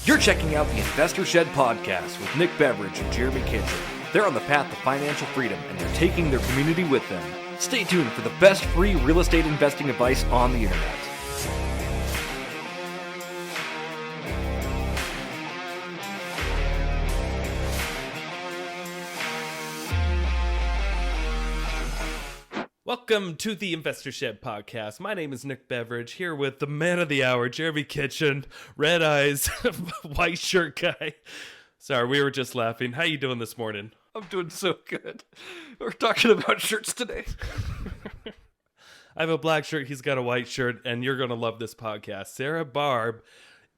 You're checking out the Investor Shed podcast with Nick Beveridge and Jeremy Kitchen. They're on the path to financial freedom and they're taking their community with them. Stay tuned for the best free real estate investing advice on the internet. Welcome to the Investor Shed podcast. My name is Nick Beveridge, here with the man of the hour, Jeremy Kitchen, red eyes, white shirt guy. Sorry, we were just laughing. How you doing this morning? I'm doing so good. We're talking about shirts today. I have a black shirt, he's got a white shirt, and you're going to love this podcast. Sara Barb,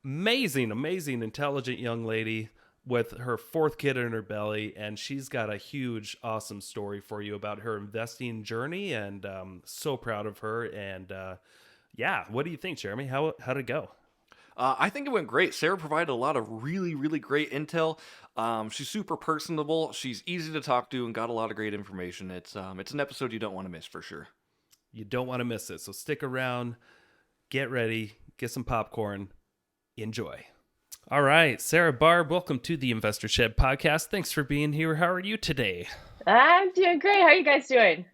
amazing, intelligent young lady with her fourth kid in her belly, and she's got a huge, awesome story for you about her investing journey, and so proud of her. And yeah, what do you think, Jeremy? How'd it go? I think it went great. Sara provided a lot of really great intel. She's super personable. She's easy to talk to and got a lot of great information. It's an episode you don't want to miss for sure. You don't want to miss it. So stick around, get ready, get some popcorn, enjoy. All right, Sara Barb, welcome to the Investor Shed podcast. Thanks for being here. How are you today? I'm doing great. How are you guys doing?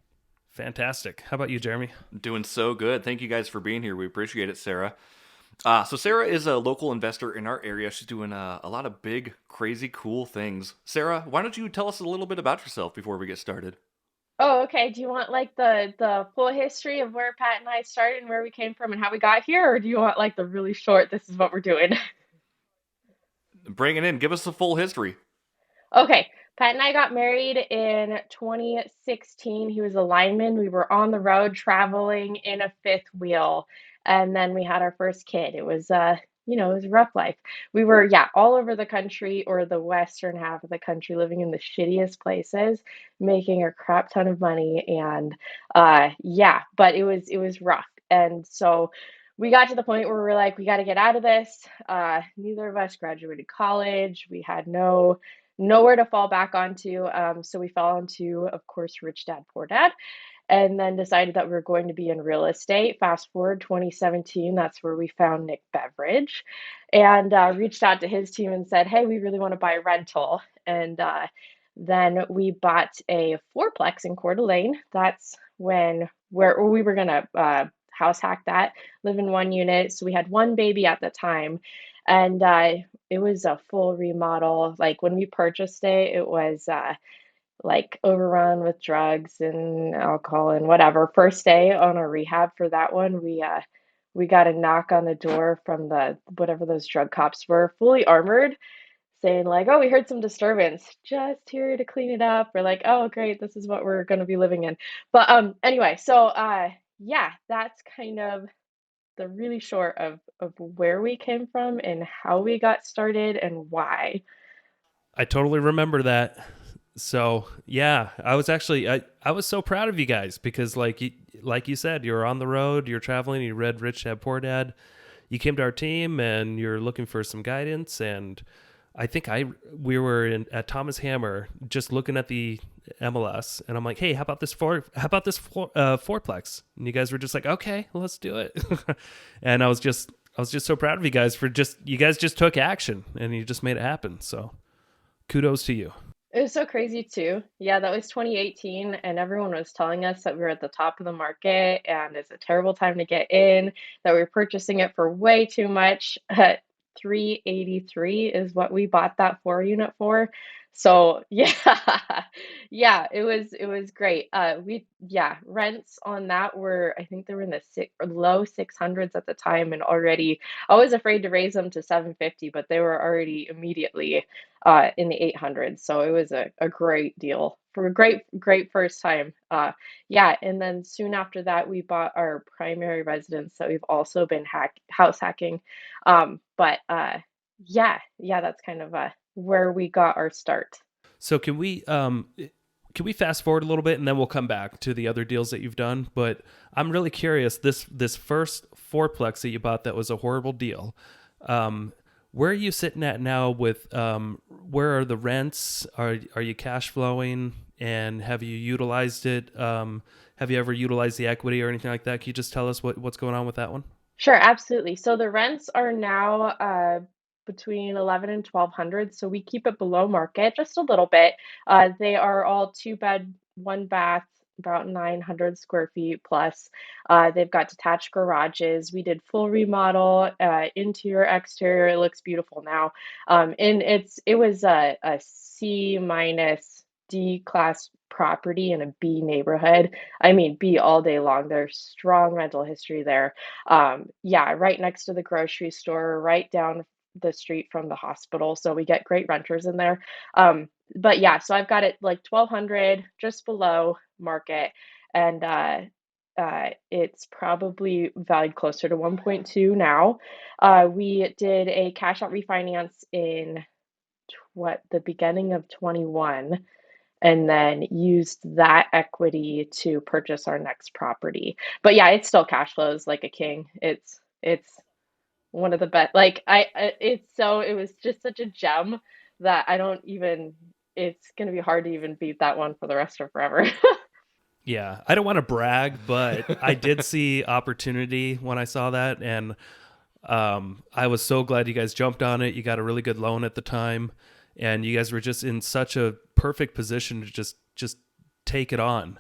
Fantastic. How about you, Jeremy? Doing so good. Thank you guys for being here. We appreciate it, Sara. So Sara is a local investor in our area. She's doing a lot of big, crazy, cool things. Sara, why don't you tell us a little bit about yourself before we get started? Oh, okay. Do you want like the full history of where Pat and I started and where we came from and how we got here, or do you want like the really short, this is what we're doing? Bring it in. Give us the full history. Okay. Pat and I got married in 2016. He was a lineman. We were on the road traveling in a fifth wheel. And then we had our first kid. It was it was a rough life. We were, all over the country or the western half of the country, living in the shittiest places, making a crap ton of money. And but it was rough. And so we got to the point where we were like, we got to get out of this. Neither of us graduated college. We had nowhere to fall back onto. So we fell into, of course, Rich Dad, Poor Dad, and then decided that we were going to be in real estate. Fast forward 2017, that's where we found Nick Beveridge and reached out to his team and said, hey, we really want to buy a rental. And then we bought a fourplex in Coeur d'Alene. That's where we were going to house hack that, live in one unit. So we had one baby at the time. And it was a full remodel. Like when we purchased it, it was like overrun with drugs and alcohol and whatever. First day on a rehab for that one, we got a knock on the door from the whatever those drug cops were, fully armored, saying like, "Oh, we heard some disturbance. Just here to clean it up." We're like, "Oh, great, this is what we're going to be living in." But anyway, so that's kind of the really short of where we came from and how we got started and why. I totally remember that. So yeah, I was actually I was so proud of you guys because like you said, you're on the road, you're traveling, you read Rich Dad Poor Dad, you came to our team and you're looking for some guidance. And I think we were at Thomas Hammer just looking at the MLS, and I'm like, hey, how about this fourplex? And you guys were just like, okay, let's do it. And I was just so proud of you guys for you guys just took action and you just made it happen. So kudos to you. It was so crazy too. Yeah, that was 2018, and everyone was telling us that we were at the top of the market and it's a terrible time to get in, that we were purchasing it for way too much. At 383 is what we bought that 4-unit for. So yeah, it was great. Rents on that were, I think they were in the low 600s at the time, and already I was afraid to raise them to 750, but they were already immediately in the 800s. So it was a great deal for a great first time. And then soon after that, we bought our primary residence that we've also been house hacking. That's kind of where we got our start. So can we fast forward a little bit and then we'll come back to the other deals that you've done? But I'm really curious, this first fourplex that you bought that was a horrible deal. Where are you sitting at now with where are the rents? Are you cash flowing, and have you utilized it? Have you ever utilized the equity or anything like that? Can you just tell us what's going on with that one? Sure, absolutely. So the rents are now between 11 and 1200, so we keep it below market just a little bit. They are all two bed, one bath, about 900 square feet plus. They've got detached garages. We did full remodel, interior, exterior. It looks beautiful now. And it was a C minus D class property in a B neighborhood. I mean, B all day long. There's strong rental history there. Yeah, right next to the grocery store, right down the street from the hospital. So we get great renters in there. But yeah, so I've got it like 1200 just below market, and it's probably valued closer to 1.2 now. We did a cash out refinance in the beginning of 21, and then used that equity to purchase our next property. But yeah, it still cash flows like a king. It's one of the best. Like it was just such a gem that I don't even. It's gonna be hard to even beat that one for the rest of forever. Yeah, I don't want to brag, but I did see opportunity when I saw that, and I was so glad you guys jumped on it. You got a really good loan at the time, and you guys were just in such a perfect position to just take it on.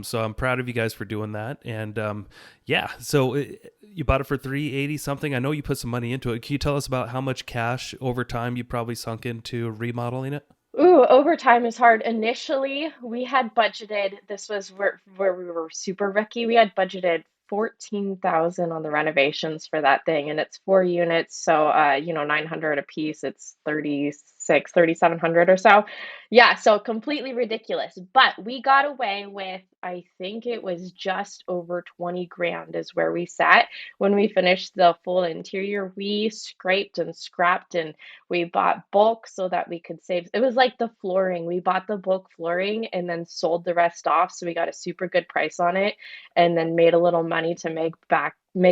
So I'm proud of you guys for doing that. And yeah, so you bought it for 380 something. I know you put some money into it. Can you tell us about how much cash over time you probably sunk into remodeling it? Ooh, overtime is hard. Initially, we had budgeted, this was where we were super rookie. We had budgeted 14,000 on the renovations for that thing, and it's 4 units, so 900 a piece. It's 3,700 or so. Yeah, so completely ridiculous. But we got away with, I think it was just over 20 grand is where we sat when we finished the full interior. We scraped and scrapped, and we bought bulk so that we could save. It was like the flooring. We bought the bulk flooring and then sold the rest off. So we got a super good price on it and then made a little money to make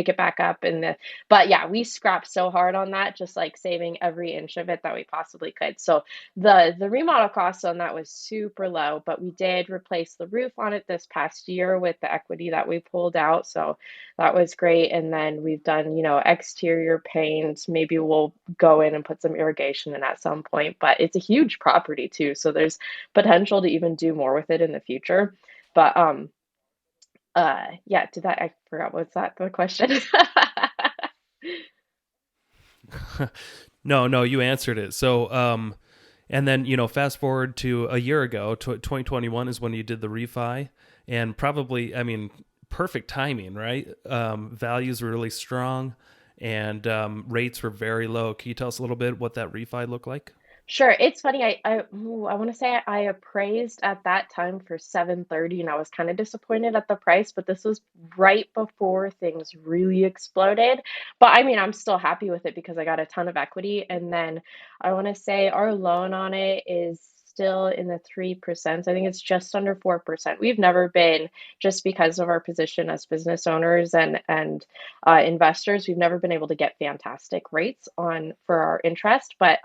it back up in the but yeah, we scrapped so hard on that, just like saving every inch of it that we possibly could. So the remodel cost on that was super low, but we did replace the roof on it this past year with the equity that we pulled out. So that was great. And then we've done, exterior paint. Maybe we'll go in and put some irrigation in at some point, but it's a huge property too. So there's potential to even do more with it in the future. But yeah, I forgot, what's that the question? No, you answered it. So, and then, fast forward to a year ago, 2021 is when you did the refi, and probably, I mean, perfect timing, right? Values were really strong, and rates were very low. Can you tell us a little bit what that refi looked like? Sure. It's funny. I want to say I appraised at that time for 730, and I was kind of disappointed at the price, but this was right before things really exploded. But I mean, I'm still happy with it because I got a ton of equity. And then I want to say our loan on it is still in the 3%. I think it's just under 4%. We've never been, just because of our position as business owners and investors, we've never been able to get fantastic rates on for our interest. But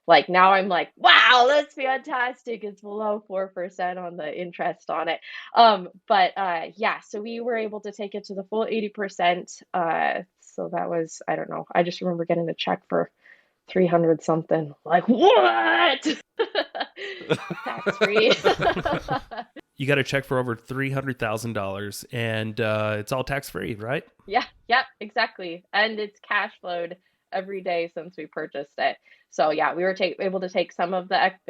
like now I'm like, wow, that's fantastic. It's below 4% on the interest on it. But yeah, so we were able to take it to the full 80%. So that was, I don't know. I just remember getting a check for 300 something. Like, what? Tax free. You got a check for over $300,000, and it's all tax free, right? Yeah, exactly. And it's cash flowed every day since we purchased it. So yeah, we were able to take some of that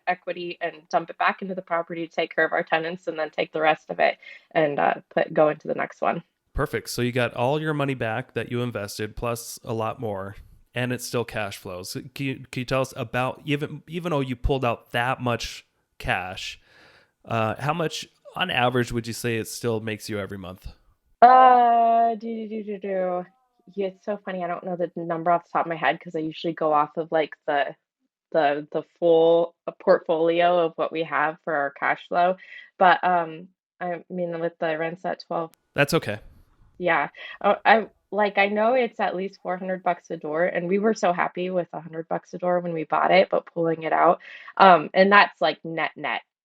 equity and dump it back into the property to take care of our tenants, and then take the rest of it and go into the next one. Perfect. So you got all your money back that you invested, plus a lot more, and it still cash flows. Can you tell us about, even though you pulled out that much cash, how much on average would you say it still makes you every month? Do. Yeah, it's so funny. I don't know the number off the top of my head because I usually go off of like the full portfolio of what we have for our cash flow. But I mean, with the rents at 12, That's okay. yeah. I know it's at least 400 bucks a door, and we were so happy with 100 bucks a door when we bought it, but pulling it out, and that's like net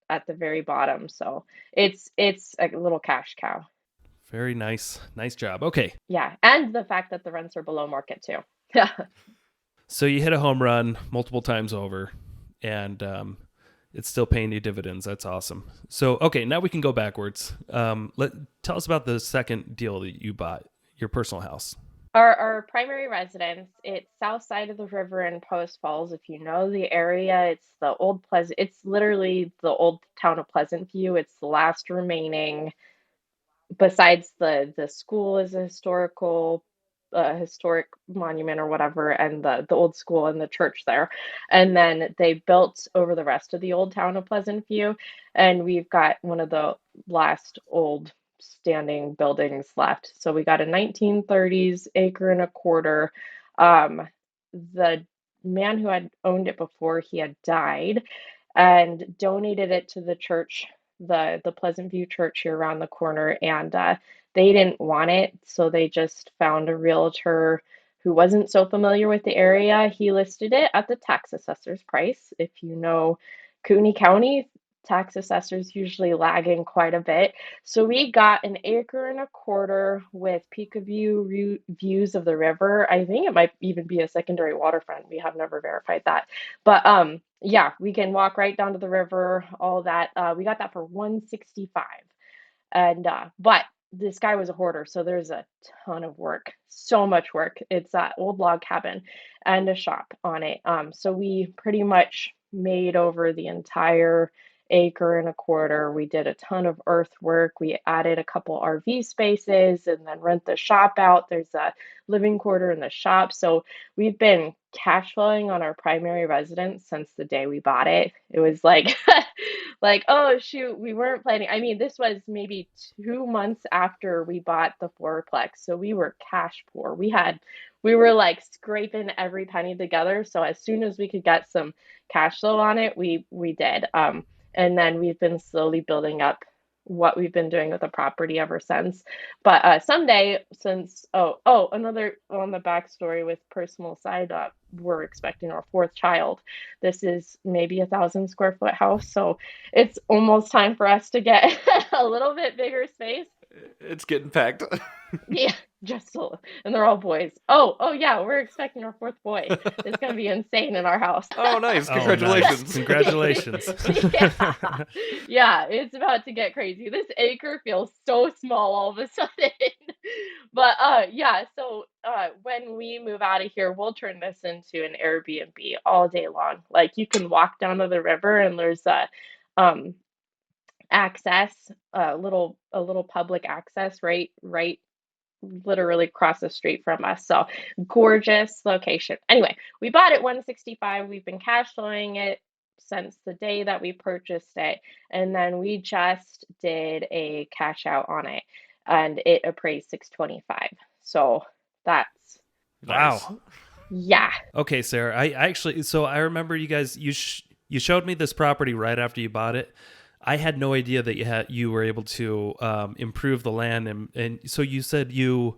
at the very bottom. So it's a little cash cow. Very nice. Nice job. Okay. Yeah, and the fact that the rents are below market too. Yeah. So you hit a home run multiple times over, and it's still paying you dividends. That's awesome. So okay, now we can go backwards. Tell us about the second deal that you bought, your personal house. Our primary residence, it's south side of the river in Post Falls. If you know the area, it's the old Pleasant, it's literally the old town of Pleasant View. It's the last remaining, besides the school is a historic monument or whatever, and the old school and the church there. And then they built over the rest of the old town of Pleasant View, and we've got one of the last old standing buildings left. So we got a 1930s acre and a quarter. The man who had owned it before, he had died and donated it to the church, the Pleasant View church here around the corner, and they didn't want it, so they just found a realtor who wasn't so familiar with the area. He listed it at the tax assessor's price. If you know Cooney County, tax assessors usually lagging quite a bit. So we got an acre and a quarter with peek-a-view views of the river. I think it might even be a secondary waterfront. We have never verified that. But yeah, we can walk right down to the river, all that. We got that for 165. And but this guy was a hoarder, so there's a ton of work, so much work. It's that old log cabin and a shop on it. So we pretty much made over the entire acre and a quarter. We did a ton of earthwork. We added a couple RV spaces and then rent the shop out. There's a living quarter in the shop. So we've been cash flowing on our primary residence since the day we bought it. It was like like, oh shoot, we weren't planning. I mean, this was maybe 2 months after we bought the fourplex, so we were cash poor. We were like scraping every penny together. So as soon as we could get some cash flow on it, we did. And then we've been slowly building up what we've been doing with the property ever since. But someday, since another on the backstory with personal side, we're expecting our fourth child. This is maybe 1,000 square foot house, so it's almost time for us to get a little bit bigger space. It's getting packed. Yeah, just so, and they're all boys. Oh yeah, we're expecting our fourth boy. It's gonna be insane in our house. Oh, nice. Oh, nice. Congratulations. Congratulations. Yeah, yeah, it's about to get crazy. This acre feels so small all of a sudden. But yeah, so when we move out of here, we'll turn this into an Airbnb all day long. Like you can walk down to the river and there's a um access, a little public access right literally across the street from us. So gorgeous location. Anyway, we bought it 165. We've been cash flowing it since the day that we purchased it. And then we just did a cash out on it and it appraised 625. So that's Nice. Wow. yeah. Okay, Sarah. I actually, so I remember you guys. You showed me this property right after you bought it. I had no idea that you were able to improve the land, and so you said you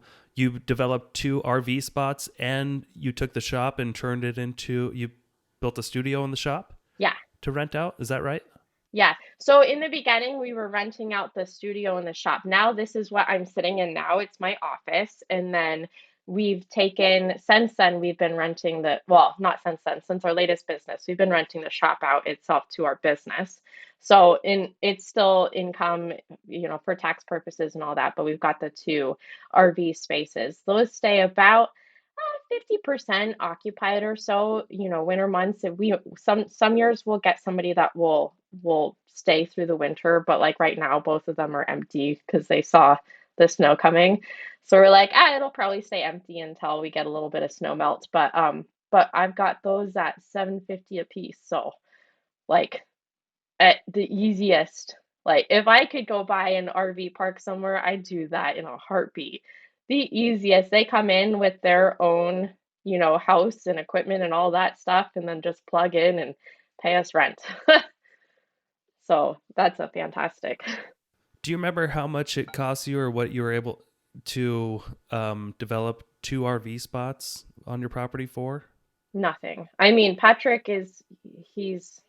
developed two RV spots, and you took the shop and turned it into, you built a studio in the shop Yeah. to rent out. Is that right? Yeah. So in the beginning, we were renting out the studio and the shop. Now this is what I'm sitting in now. It's my office. And then since then, we've been renting well, not since then, since our latest business, we've been renting the shop out itself to our business. So it's still income, for tax purposes and all that, but we've got the two RV spaces. Those stay about 50% occupied or so, winter months. If we some years we'll get somebody that will stay through the winter, but like right now both of them are empty because they saw the snow coming. So we're like, it'll probably stay empty until we get a little bit of snow melt. But I've got those at 750 a piece. So like at the easiest, like if I could go buy an RV park somewhere, I'd do that in a heartbeat. The easiest, they come in with their own, house and equipment and all that stuff, and then just plug in and pay us rent. So that's a fantastic. Do you remember how much it cost you, or what you were able to develop two RV spots on your property for? Nothing. I mean, Patrick he's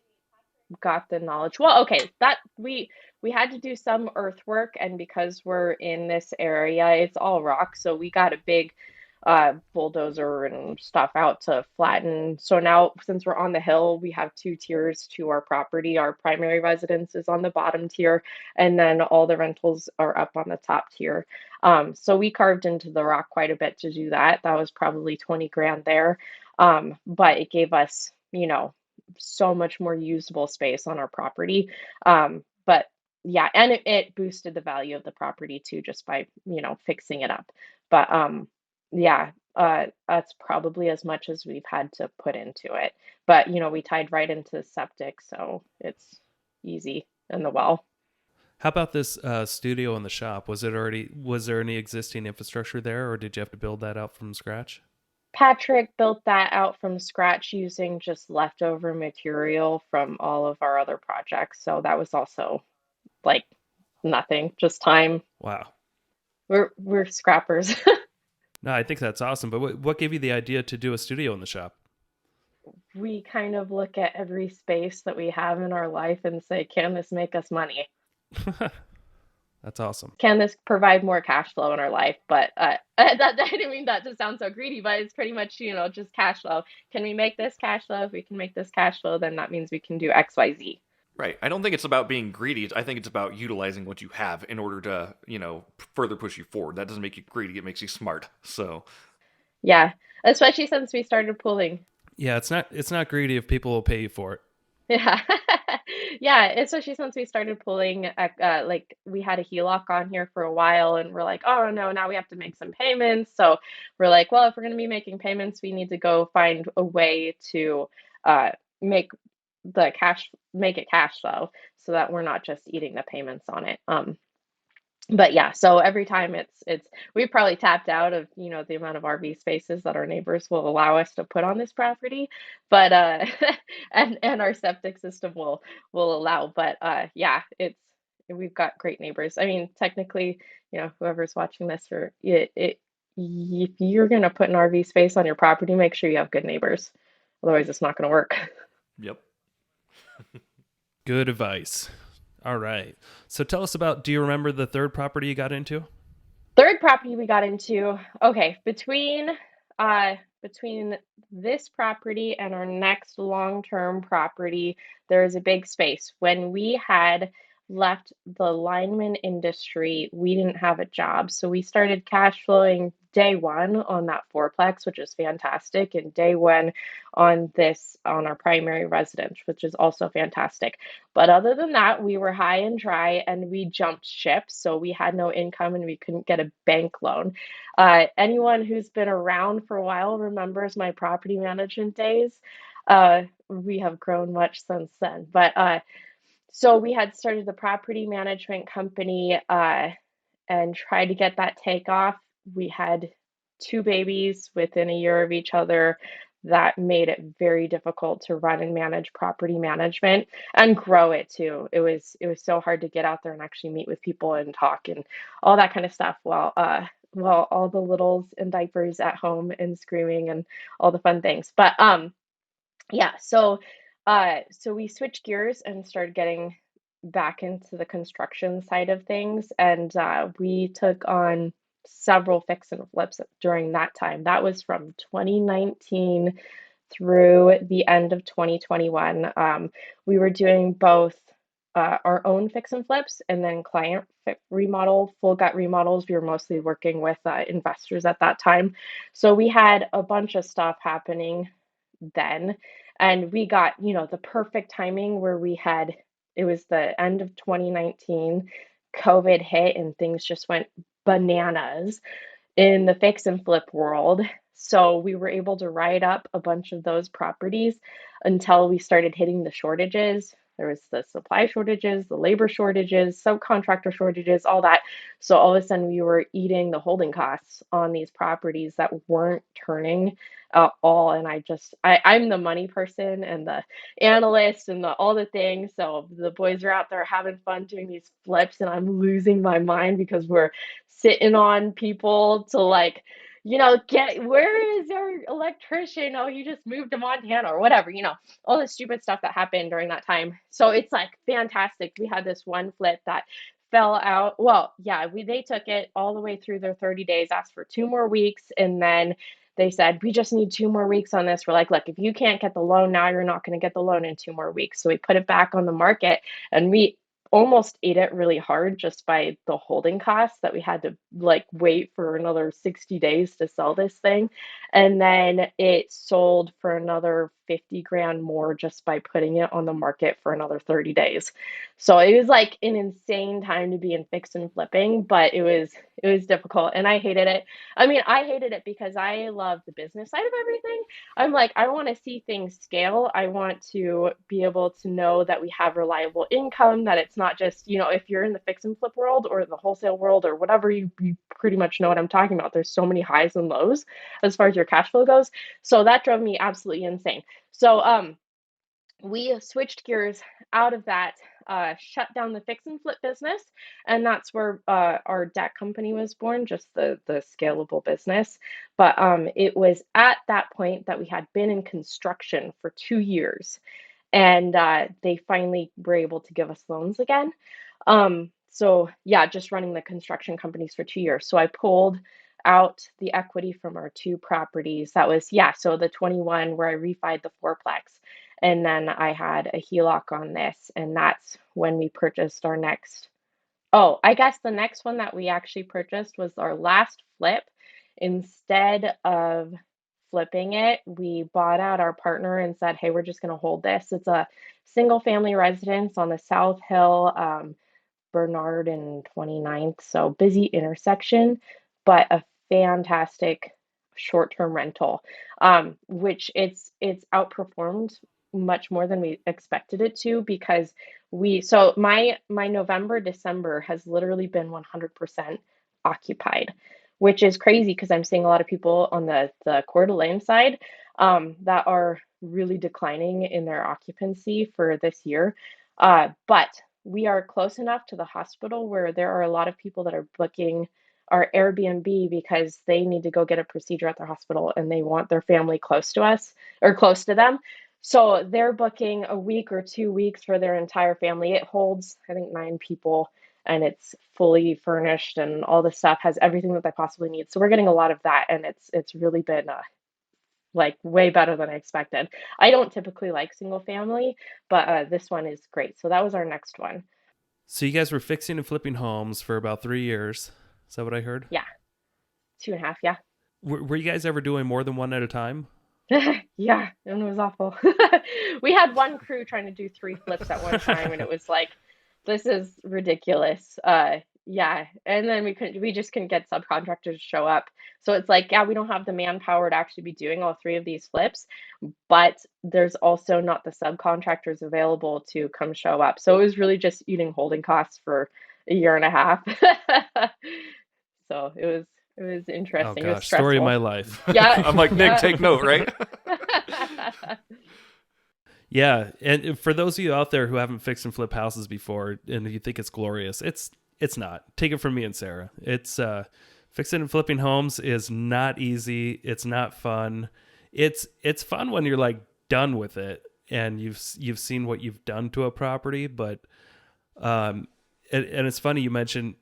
got the knowledge. Well, okay, that we had to do some earthwork, and because we're in this area, it's all rock, so we got bulldozer and stuff out to flatten. So now, since we're on the hill, we have two tiers to our property. Our primary residence is on the bottom tier, and then all the rentals are up on the top tier. So we carved into the rock quite a bit to do that. That was probably 20 grand there. But it gave us, so much more usable space on our property. But yeah, and it boosted the value of the property too, just by, fixing it up. But yeah, that's probably as much as we've had to put into it. But, we tied right into septic, so it's easy in the well. How about this studio in the shop? Was there any existing infrastructure there, or did you have to build that out from scratch? Patrick built that out from scratch using just leftover material from all of our other projects. So that was also like nothing, just time. Wow. We're scrappers. No, I think that's awesome. But what gave you the idea to do a studio in the shop? We kind of look at every space that we have in our life and say, can this make us money? That's awesome. Can this provide more cash flow in our life? But I didn't mean that to sound so greedy, but it's pretty much, just cash flow. Can we make this cash flow? If we can make this cash flow, then that means we can do X, Y, Z. Right. I don't think it's about being greedy. I think it's about utilizing what you have in order to, further push you forward. That doesn't make you greedy. It makes you smart. So, Yeah, especially since we started pooling. Yeah, it's not greedy if people will pay you for it. Yeah. Yeah, especially since we started pulling, like we had a HELOC on here for a while and we're like, oh no, now we have to make some payments. So we're like, well, if we're going to be making payments, we need to go find a way to uh, make make it cash flow so that we're not just eating the payments on it. But yeah, so every time it's we probably tapped out of, the amount of RV spaces that our neighbors will allow us to put on this property, but and our septic system will allow. But yeah, we've got great neighbors. I mean, technically, whoever's watching this, or if you're gonna put an RV space on your property, make sure you have good neighbors. Otherwise, it's not gonna work. yep. Good advice. All right. So tell us about, do you remember the third property you got into? Third property we got into, okay, between this property and our next long-term property, there is a big space. When we had left the lineman industry, we didn't have a job. So we started cash flowing day one on that fourplex, which is fantastic, and day one on our primary residence, which is also fantastic. But other than that, we were high and dry and we jumped ship. So we had no income and we couldn't get a bank loan. Anyone who's been around for a while remembers my property management days. We have grown much since then. But so we had started the property management company and tried to get that take off. We had two babies within a year of each other. That made it very difficult to run and manage property management and grow it too. It was so hard to get out there and actually meet with people and talk and all that kind of stuff while all the littles in diapers at home and screaming and all the fun things. But yeah, so we switched gears and started getting back into the construction side of things, and we took on several fix and flips during that time. That was from 2019 through the end of 2021. We were doing both our own fix and flips and then full gut remodels. We were mostly working with investors at that time. So we had a bunch of stuff happening then. And we got, the perfect timing where it was the end of 2019, COVID hit, and things just went bananas in the fix and flip world. So we were able to ride up a bunch of those properties until we started hitting the shortages. There was the supply shortages, the labor shortages, subcontractor shortages, all that. So all of a sudden we were eating the holding costs on these properties that weren't turning at all. And I'm the money person and the analyst and all the things. So the boys are out there having fun doing these flips, and I'm losing my mind because we're sitting on people to where is our electrician? Oh, he just moved to Montana or whatever, all the stupid stuff that happened during that time. So it's like fantastic. We had this one flip that fell out. Well, yeah, they took it all the way through their 30 days, asked for 2 more weeks, and then they said, we just need 2 more weeks on this. We're like, look, if you can't get the loan now, you're not going to get the loan in 2 more weeks. So we put it back on the market, and we almost ate it really hard just by the holding costs that we had to like wait for another 60 days to sell this thing. And then it sold for another 50 grand more just by putting it on the market for another 30 days. So it was like an insane time to be in fix and flipping, but it was difficult and I hated it. I mean, I hated it because I love the business side of everything. I'm like, I want to see things scale. I want to be able to know that we have reliable income, that it's not just, if you're in the fix and flip world or the wholesale world or whatever, you pretty much know what I'm talking about. There's so many highs and lows as far as your cash flow goes. So that drove me absolutely insane. So we switched gears out of that, shut down the fix and flip business, and that's where our debt company was born, just the scalable business. But it was at that point that we had been in construction for 2 years, and they finally were able to give us loans again. So yeah, just running the construction companies for 2 years. So I pulled out the equity from our two properties. That was, yeah, so the 21 where I refied the fourplex. And then I had a HELOC on this, and that's when we purchased our next. Oh, I guess the next one that we actually purchased was our last flip. Instead of flipping it, we bought out our partner and said, hey, we're just going to hold this. It's a single family residence on the South Hill, Bernard and 29th. So busy intersection, but a fantastic short-term rental, which it's outperformed much more than we expected it to because so my November, December has literally been 100% occupied, which is crazy because I'm seeing a lot of people on the Coeur d'Alene side that are really declining in their occupancy for this year. But we are close enough to the hospital where there are a lot of people that are booking our Airbnb because they need to go get a procedure at their hospital and they want their family close to us or close to them. So they're booking a week or 2 weeks for their entire family. It holds, I think, 9 people and it's fully furnished and all the stuff has everything that they possibly need. So we're getting a lot of that and it's really been like way better than I expected. I don't typically like single family, but this one is great. So that was our next one. So you guys were fixing and flipping homes for about 3 years. Is that what I heard? Yeah, 2.5. Yeah. Were you guys ever doing more than one at a time? Yeah, and it was awful. We had one crew trying to do 3 flips at one time, and it was like, this is ridiculous. Yeah, and then we just couldn't get subcontractors to show up. So it's like, yeah, we don't have the manpower to actually be doing all 3 of these flips, but there's also not the subcontractors available to come show up. So it was really just eating holding costs for a year and a half. So it was Oh interesting. It was gosh, story of my stressful. life. Yeah, I'm like, Nick, yeah. take note, right? Yeah, and for those of you out there who haven't fixed and flipped houses before and you think it's glorious, it's not. Take it from me and Sarah. It's fixing and flipping homes is not easy. It's not fun. It's fun when you're like done with it and you've seen what you've done to a property, but and it's funny you mentioned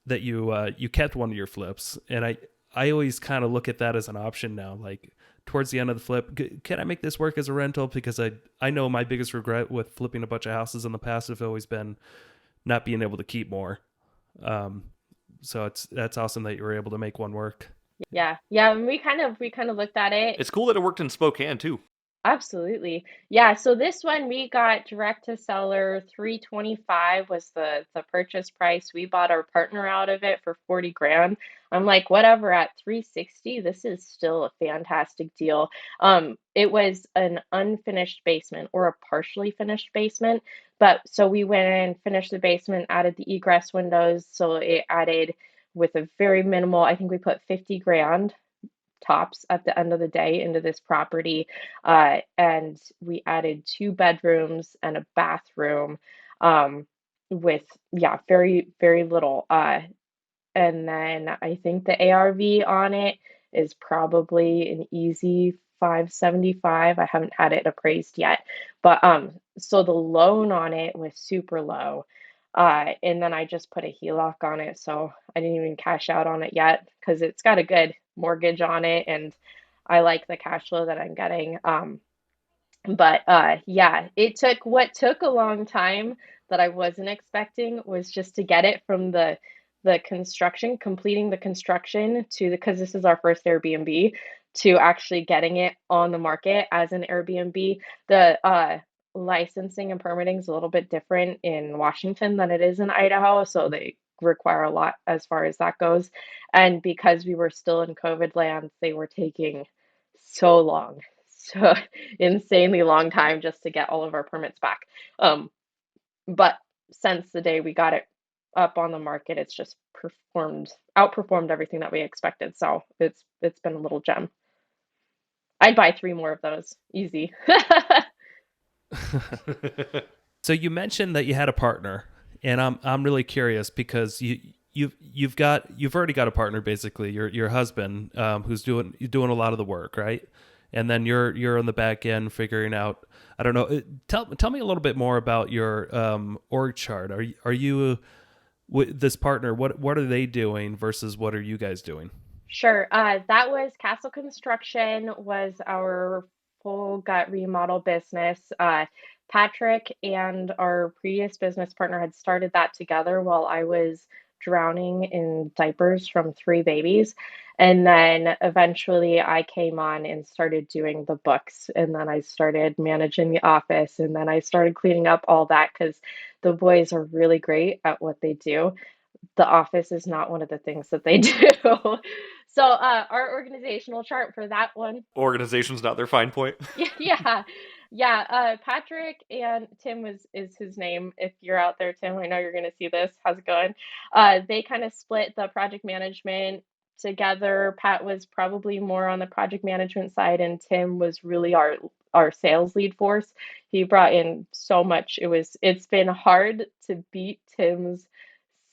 that you kept one of your flips, and I always kind of look at that as an option now, like towards the end of the flip, can I make this work as a rental? Because I know my biggest regret with flipping a bunch of houses in the past have always been not being able to keep more. So that's awesome that you were able to make one work. Yeah. Yeah. And we kind of looked at it. It's cool that it worked in Spokane too. Absolutely. Yeah, so this one we got direct to seller, 325 was the purchase price. We bought our partner out of it for 40 grand. I'm like, whatever, at 360, this is still a fantastic deal. It was an unfinished basement or a partially finished basement, but so we went in, finished the basement, added the egress windows, so it added with a very minimal, I think we put 50 grand tops at the end of the day into this property. And we added 2 bedrooms and a bathroom with, yeah, very, very little. And then I think the ARV on it is probably an easy 575. I haven't had it appraised yet. But so the loan on it was super low. And then I just put a HELOC on it, so I didn't even cash out on it yet because it's got a good mortgage on it, and I like the cash flow that I'm getting. But yeah, it took what took a long time that I wasn't expecting was just to get it from the construction, completing the construction to the, because this is our first Airbnb, to actually getting it on the market as an Airbnb. The licensing and permitting is a little bit different in Washington than it is in Idaho, so they require a lot as far as that goes. And because we were still in COVID land, they were taking so long. So insanely long time just to get all of our permits back. Um, but since the day we got it up on the market, it's just outperformed everything that we expected. So it's been a little gem. I'd buy three more of those, easy. So you mentioned that you had a partner, and I'm really curious because you've already got a partner, basically your husband, who's doing a lot of the work, right? And then you're on the back end figuring out. I don't know. Tell me a little bit more about your org chart. Are you with this partner? What are they doing versus what are you guys doing? Sure. That was Castle Construction was our full gut remodel business. Patrick and our previous business partner had started that together while I was drowning in diapers from three babies. And then eventually I came on and started doing the books. And then I started managing the office. And then I started cleaning up all that because the boys are really great at what they do. The office is not one of the things that they do. So our organizational chart for that one, Organization's not their fine point. yeah, yeah. Patrick and Tim is his name. If you're out there, Tim, I know you're gonna see this. How's it going? They kind of split the project management together. Pat was probably more on the project management side, and Tim was really our sales lead force. He brought in so much. It's been hard to beat Tim's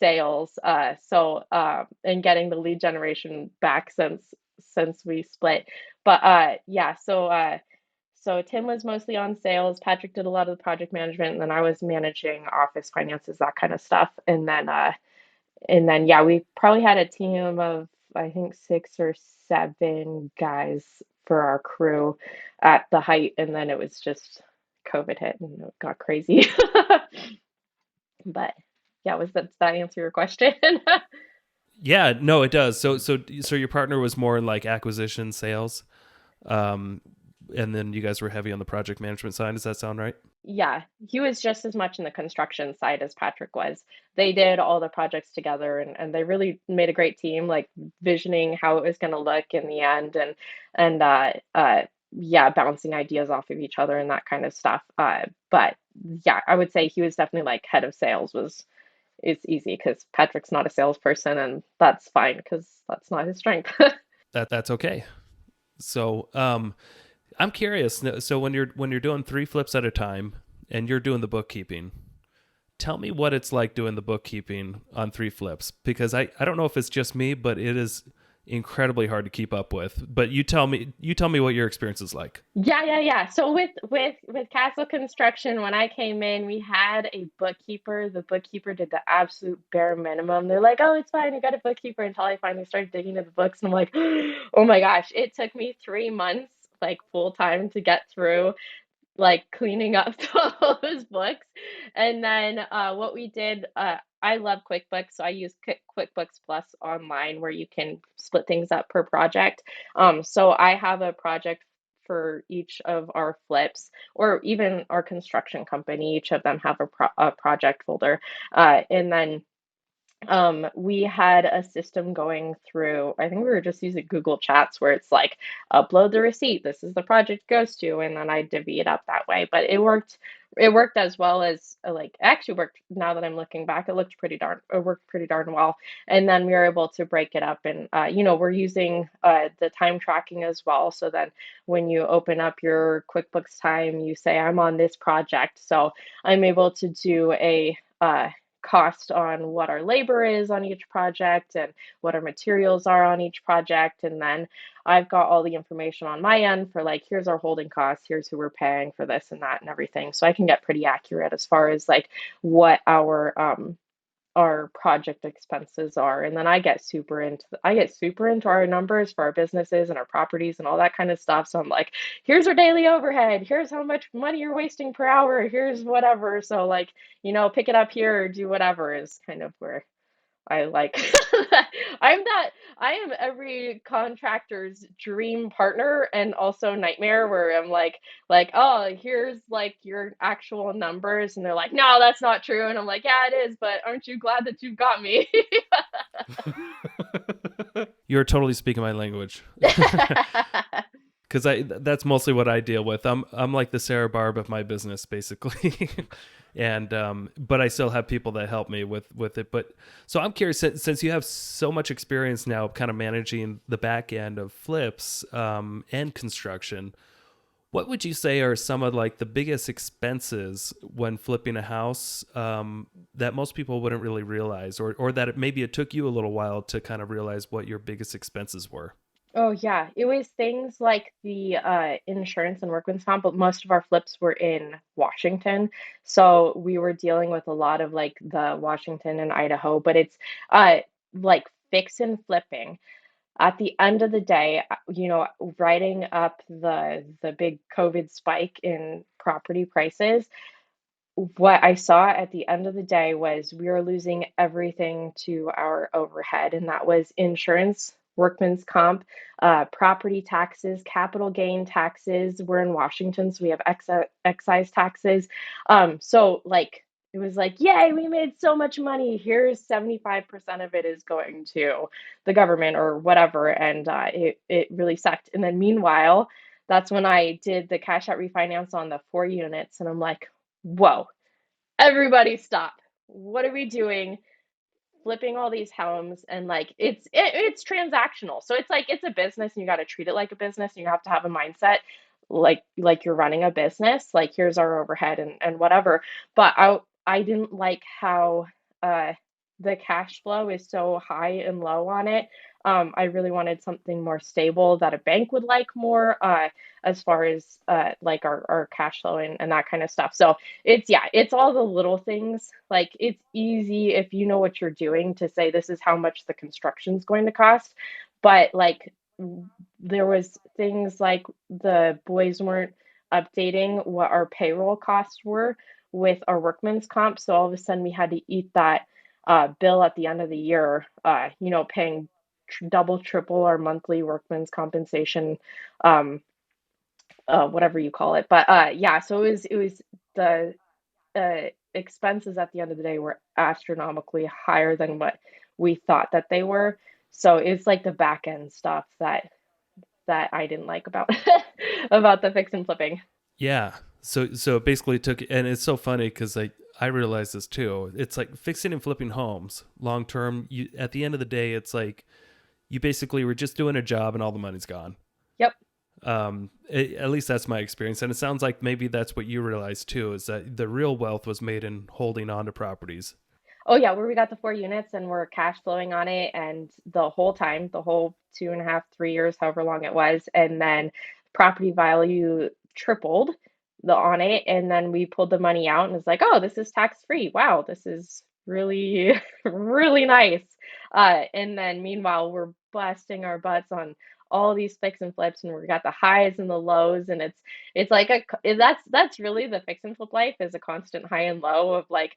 sales. And getting the lead generation back since we split. But yeah, so Tim was mostly on sales. Patrick did a lot of the project management, and then I was managing office finances, that kind of stuff. And then yeah, we probably had a team of I think six or seven guys for our crew at the height, and then it was just COVID hit and it got crazy. But yeah, does that answer your question? Yeah, no, it does. So your partner was more in like acquisition sales, um, and then you guys were heavy on the project management side. Does that sound right? Yeah, he was just as much in the construction side as Patrick was. They did all the projects together and they really made a great team, like visioning how it was going to look in the end and yeah, bouncing ideas off of each other and that kind of stuff. But yeah, I would say he was definitely like head of sales was it's easy because Patrick's not a salesperson and that's fine because that's not his strength. That's okay. So I'm curious. So when you're doing three flips at a time and you're doing the bookkeeping, tell me what it's like doing the bookkeeping on three flips because I don't know if it's just me, but it is incredibly hard to keep up with. But you tell me what your experience is like. Yeah. So with Castle Construction, when I came in, we had a bookkeeper. The bookkeeper did the absolute bare minimum. They're like, "Oh, it's fine. You got a bookkeeper." Until I finally started digging into the books, and I'm like, "Oh my gosh!" It took me 3 months, like full time, to get through like cleaning up those books. And then what we did, I love QuickBooks, so I use QuickBooks Plus online where you can split things up per project. So I have a project for each of our flips, or even our construction company. Each of them have a project folder, and then we had a system going through, I think we were just using Google Chats where it's like, upload the receipt, this is the project it goes to, and then I divvy it up that way. But it worked as well as like actually worked now that I'm looking back, it worked pretty darn well. And then we were able to break it up and we're using the time tracking as well. So then when you open up your QuickBooks time, you say I'm on this project. So I'm able to do a cost on what our labor is on each project and what our materials are on each project. And then I've got all the information on my end for like, here's our holding costs, here's who we're paying for this and that and everything. So I can get pretty accurate as far as like what our project expenses are. And then I get super into our numbers for our businesses and our properties and all that kind of stuff. So I'm like, here's our daily overhead, here's how much money you're wasting per hour, here's whatever. So like, pick it up here or do whatever is kind of where I like I'm that I am every contractor's dream partner and also nightmare where I'm like, oh, here's like your actual numbers, and they're like, no, that's not true. And I'm like, yeah, it is, but aren't you glad that you've got me? You're totally speaking my language. Because that's mostly what I deal with. I'm like the Sara Barb of my business, basically. And but I still have people that help me with it. But so I'm curious, since you have so much experience now kind of managing the back end of flips and construction, what would you say are some of like the biggest expenses when flipping a house that most people wouldn't really realize, or that maybe it took you a little while to kind of realize what your biggest expenses were? Oh yeah, it was things like the insurance and workman's comp, but most of our flips were in Washington, so we were dealing with a lot of like the Washington and Idaho. But it's uh like fix and flipping. At the end of the day, riding up the big COVID spike in property prices, what I saw at the end of the day was we were losing everything to our overhead, and that was insurance, workman's comp, property taxes, capital gain taxes. We're in Washington, so we have excise taxes. So like it was like, yay, we made so much money. Here's 75% of it is going to the government or whatever, and it really sucked. And then meanwhile, that's when I did the cash out refinance on the 4 units, and I'm like, whoa, everybody stop. What are we doing? Flipping all these homes, and like it's transactional. So it's like it's a business and you got to treat it like a business, and you have to have a mindset like you're running a business. Like here's our overhead and whatever. But I didn't like how uh the cash flow is so high and low on it. I really wanted something more stable that a bank would like more as far as like our cash flow and that kind of stuff. So it's all the little things. Like it's easy if you know what you're doing to say this is how much the construction's going to cost. But like there was things like the boys weren't updating what our payroll costs were with our workman's comp. So all of a sudden we had to eat that bill at the end of the year, paying double, triple our monthly workman's compensation, um, whatever you call it. But yeah, so it was the expenses at the end of the day were astronomically higher than what we thought that they were. So it's like the back end stuff that I didn't like about about the fix and flipping. Yeah. So it basically took, and it's so funny because I realized this too. It's like fixing and flipping homes long term. You at the end of the day, it's like you basically were just doing a job and all the money's gone. Yep. At least that's my experience, and it sounds like maybe that's what you realized too. Is that the real wealth was made in holding on to properties. Oh yeah, where we got the 4 units and we're cash flowing on it, and the whole time, the whole 2.5, 3 years, however long it was, and then property value tripled on it, and then we pulled the money out and it's like, oh, this is tax free. Wow, this is really really nice. And then meanwhile, we're busting our butts on all these fix and flips, and we got the highs and the lows, and it's like that's really the fix and flip life, is a constant high and low of like,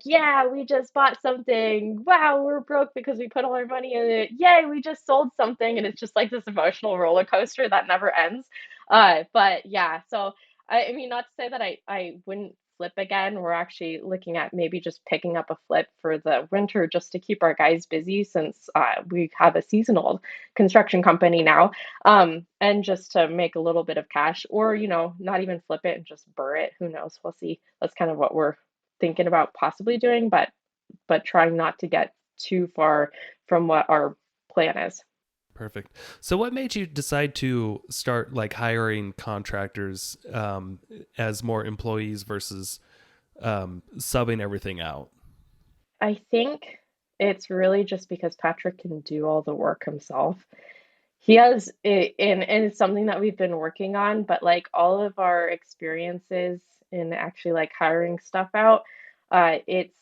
yeah, we just bought something. Wow, we're broke because we put all our money in it. Yay, we just sold something. And it's just like this emotional roller coaster that never ends. But yeah, so I mean, not to say that I wouldn't flip again. We're actually looking at maybe just picking up a flip for the winter just to keep our guys busy, since we have a seasonal construction company now, and just to make a little bit of cash, or not even flip it and just burr it. Who knows? We'll see. That's kind of what we're thinking about possibly doing, but trying not to get too far from what our plan is. Perfect. So what made you decide to start like hiring contractors as more employees versus subbing everything out? I think it's really just because Patrick can do all the work himself. He has it, and it's something that we've been working on, but like all of our experiences in actually like hiring stuff out, it's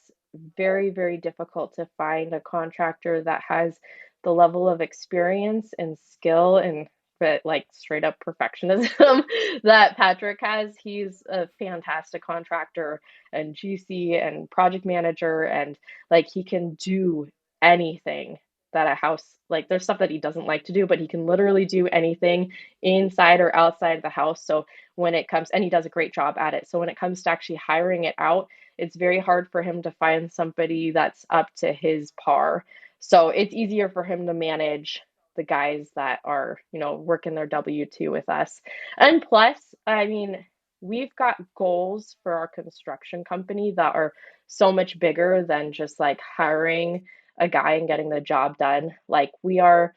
very, very difficult to find a contractor that has the level of experience and skill and but like straight up perfectionism that Patrick has. He's a fantastic contractor and GC and project manager, and like he can do anything that a house, like there's stuff that he doesn't like to do, but he can literally do anything inside or outside the house. So when it comes, and he does a great job at it. So when it comes to actually hiring it out, it's very hard for him to find somebody that's up to his par. So it's easier for him to manage the guys that are, working their W-2 with us. And plus, I mean, we've got goals for our construction company that are so much bigger than just like hiring a guy and getting the job done. Like we are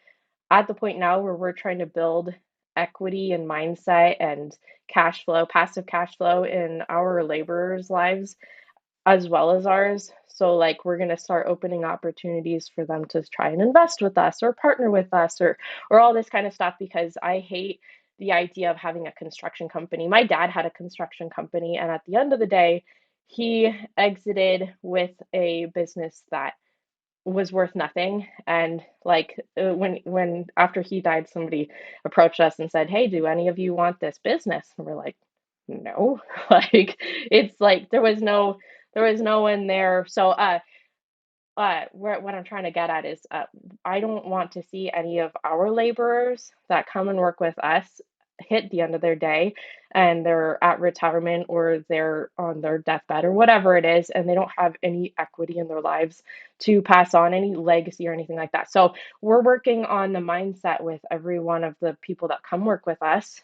at the point now where we're trying to build equity and mindset and cash flow, passive cash flow in our laborers' lives as well as ours. So like we're going to start opening opportunities for them to try and invest with us or partner with us or all this kind of stuff because I hate the idea of having a construction company. My dad had a construction company and at the end of the day, he exited with a business that was worth nothing. And like when after he died, somebody approached us and said, "Hey, do any of you want this business?" And we're like, "No." Like it's like there was no one there. So what I'm trying to get at is I don't want to see any of our laborers that come and work with us hit the end of their day and they're at retirement or they're on their deathbed or whatever it is, and they don't have any equity in their lives to pass on any legacy or anything like that. So we're working on the mindset with every one of the people that come work with us.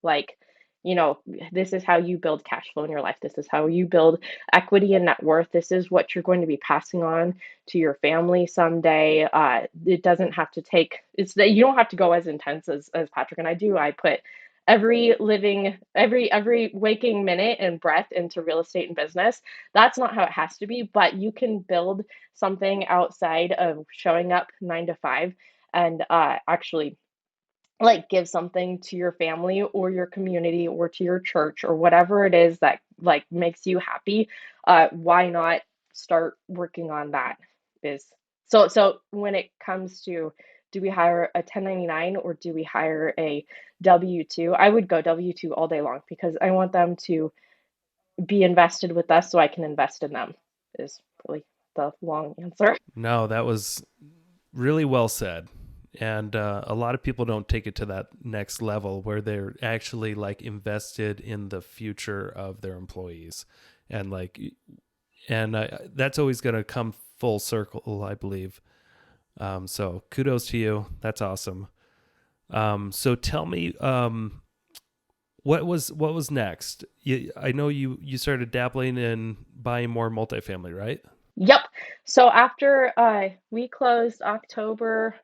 Like, you know, this is how you build cash flow in your life. This is how you build equity and net worth. This is what you're going to be passing on to your family someday. It doesn't have to take, it's that you don't have to go as intense as Patrick and I do. I put every waking minute and breath into real estate and business. That's not how it has to be, but you can build something outside of showing up 9 to 5 and actually like give something to your family or your community or to your church or whatever it is that like makes you happy. Why not start working on that? Is so when it comes to, do we hire a 1099 or do we hire a W-2? I would go W-2 all day long because I want them to be invested with us so I can invest in them, is really the long answer. No, that was really well said. And a lot of people don't take it to that next level where they're actually like invested in the future of their employees, and like, and that's always going to come full circle, I believe. So kudos to you. That's awesome. So tell me, what was next? I know you started dabbling in buying more multifamily, right? Yep. So after we closed October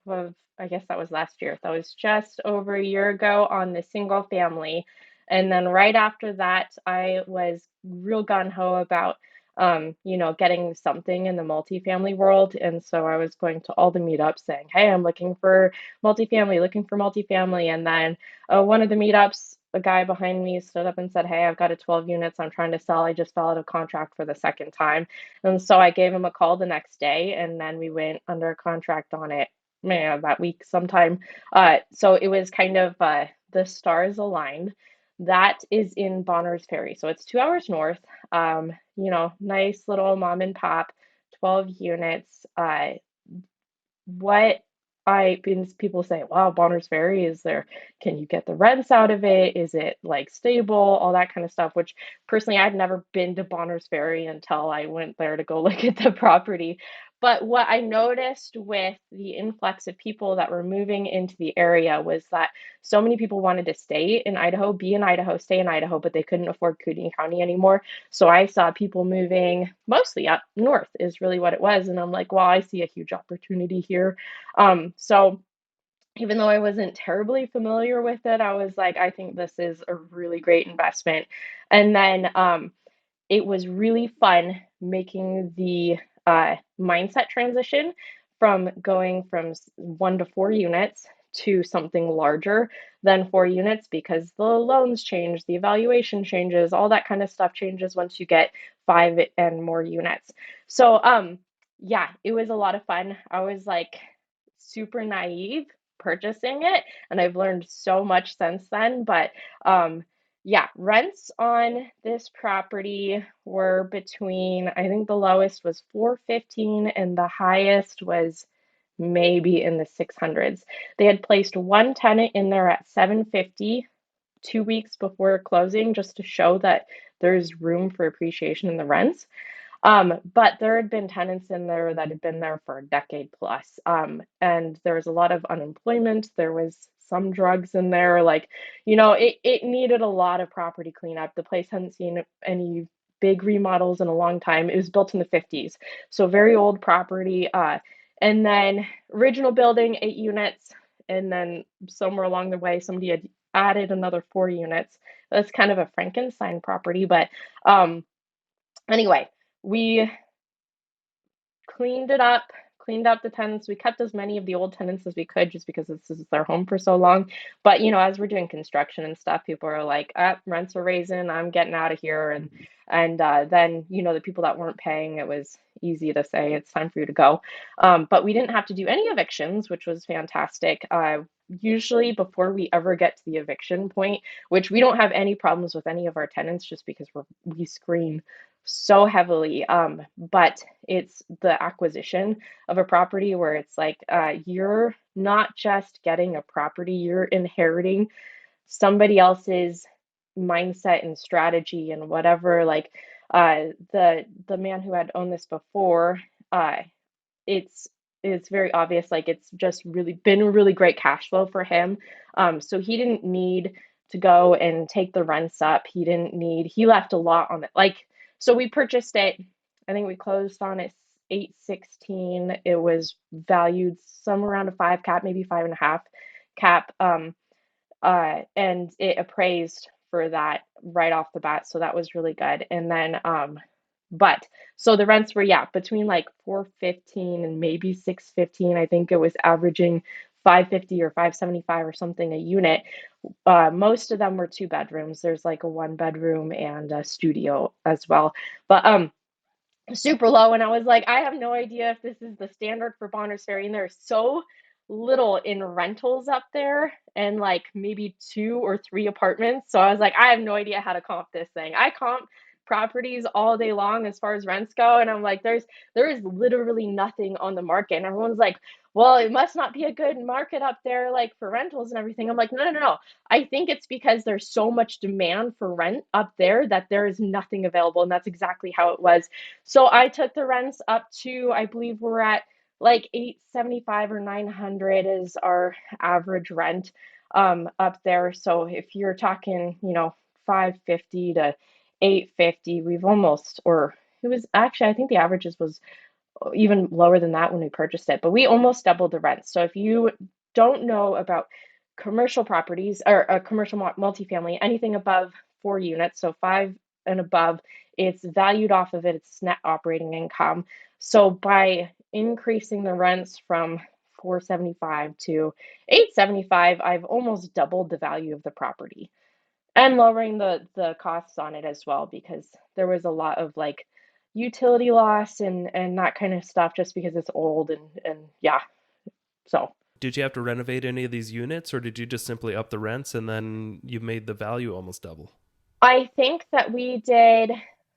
of, I guess that was last year. That was just over a year ago on the single family. And then right after that, I was real gun ho about, getting something in the multifamily world. And so I was going to all the meetups saying, "Hey, I'm looking for multifamily, looking for multifamily." And then one of the meetups, a guy behind me stood up and said, "Hey, I've got a 12 units I'm trying to sell. I just fell out of contract for the second time." And so I gave him a call the next day, and then we went under contract on it, man, that week sometime. So it was kind of the stars aligned. That is in Bonners Ferry. So it's 2 hours north. Nice little mom and pop, 12 units. What I people say, "Wow, Bonners Ferry, is there, can you get the rents out of it? Is it like stable?" All that kind of stuff, which personally I'd never been to Bonners Ferry until I went there to go look at the property. But what I noticed with the influx of people that were moving into the area was that so many people wanted to stay in Idaho, be in Idaho, stay in Idaho, but they couldn't afford Cooney County anymore. So I saw people moving mostly up north is really what it was. And I'm like, "Well, I see a huge opportunity here." So even though I wasn't terribly familiar with it, I was like, "I think this is a really great investment." And then it was really fun making the mindset transition from going from 1 to 4 units to something larger than 4 units, because the loans change, the evaluation changes, all that kind of stuff changes once you get 5 and more units. So, yeah, it was a lot of fun. I was like super naive purchasing it, and I've learned so much since then. But yeah, rents on this property were between, I think the lowest was 415 and the highest was maybe in the 600s. They had placed one tenant in there at 750 2 weeks before closing, just to show that there's room for appreciation in the rents. But there had been tenants in there that had been there for a decade plus. And there was a lot of unemployment. There was some drugs in there. Like, it needed a lot of property cleanup. The place hadn't seen any big remodels in a long time. It was built in the 50s, so very old property. And then original building, 8 units, and then somewhere along the way, somebody had added another 4 units. That's kind of a Frankenstein property, but anyway, we cleaned it up, cleaned up the tenants. We kept as many of the old tenants as we could, just because this is their home for so long. But as we're doing construction and stuff, people are like, rents are raising, I'm getting out of here. And then the people that weren't paying, it was easy to say it's time for you to go. But we didn't have to do any evictions, which was fantastic. Usually before we ever get to the eviction point, which we don't have any problems with any of our tenants, just because we screen so heavily. But it's the acquisition of a property where it's like, you're not just getting a property, you're inheriting somebody else's mindset and strategy and whatever. Like, the man who had owned this before, it's very obvious, like it's just really been really great cash flow for him. So he didn't need to go and take the rents up. He left a lot on it. Like, so we purchased it, I think we closed on it 816. It was valued somewhere around a 5 cap, maybe 5.5 cap. And it appraised for that right off the bat, so that was really good. And then but so the rents were, yeah, between like 415 and maybe 615. I think it was averaging 550 or 575 or something a unit. Most of them were 2 bedrooms. There's like a 1 bedroom and a studio as well. But super low, and I was like, I have no idea if this is the standard for Bonners Ferry, and there's so little in rentals up there, and like maybe 2 or 3 apartments. So I was like, I have no idea how to comp this thing. I comp properties all day long as far as rents go, and I'm like, there is literally nothing on the market. And everyone's like, well, it must not be a good market up there, like for rentals and everything. I'm like, no, no, no, no. I think it's because there's so much demand for rent up there that there is nothing available, and that's exactly how it was. So I took the rents up to, I believe we're at like 875 or 900 is our average rent up there. So if you're talking, 550 to 850, we've almost, or it was actually, I think the averages was even lower than that when we purchased it, but we almost doubled the rent. So if you don't know about commercial properties or a commercial multifamily, anything above 4 units, so 5 and above, it's valued off of its net operating income. So by increasing the rents from 475 to 875, I've almost doubled the value of the property, and lowering the costs on it as well, because there was a lot of like utility loss and that kind of stuff, just because it's old. And yeah, so Did you have to renovate any of these units, or did you just simply up the rents and then you made the value almost double? I think that we did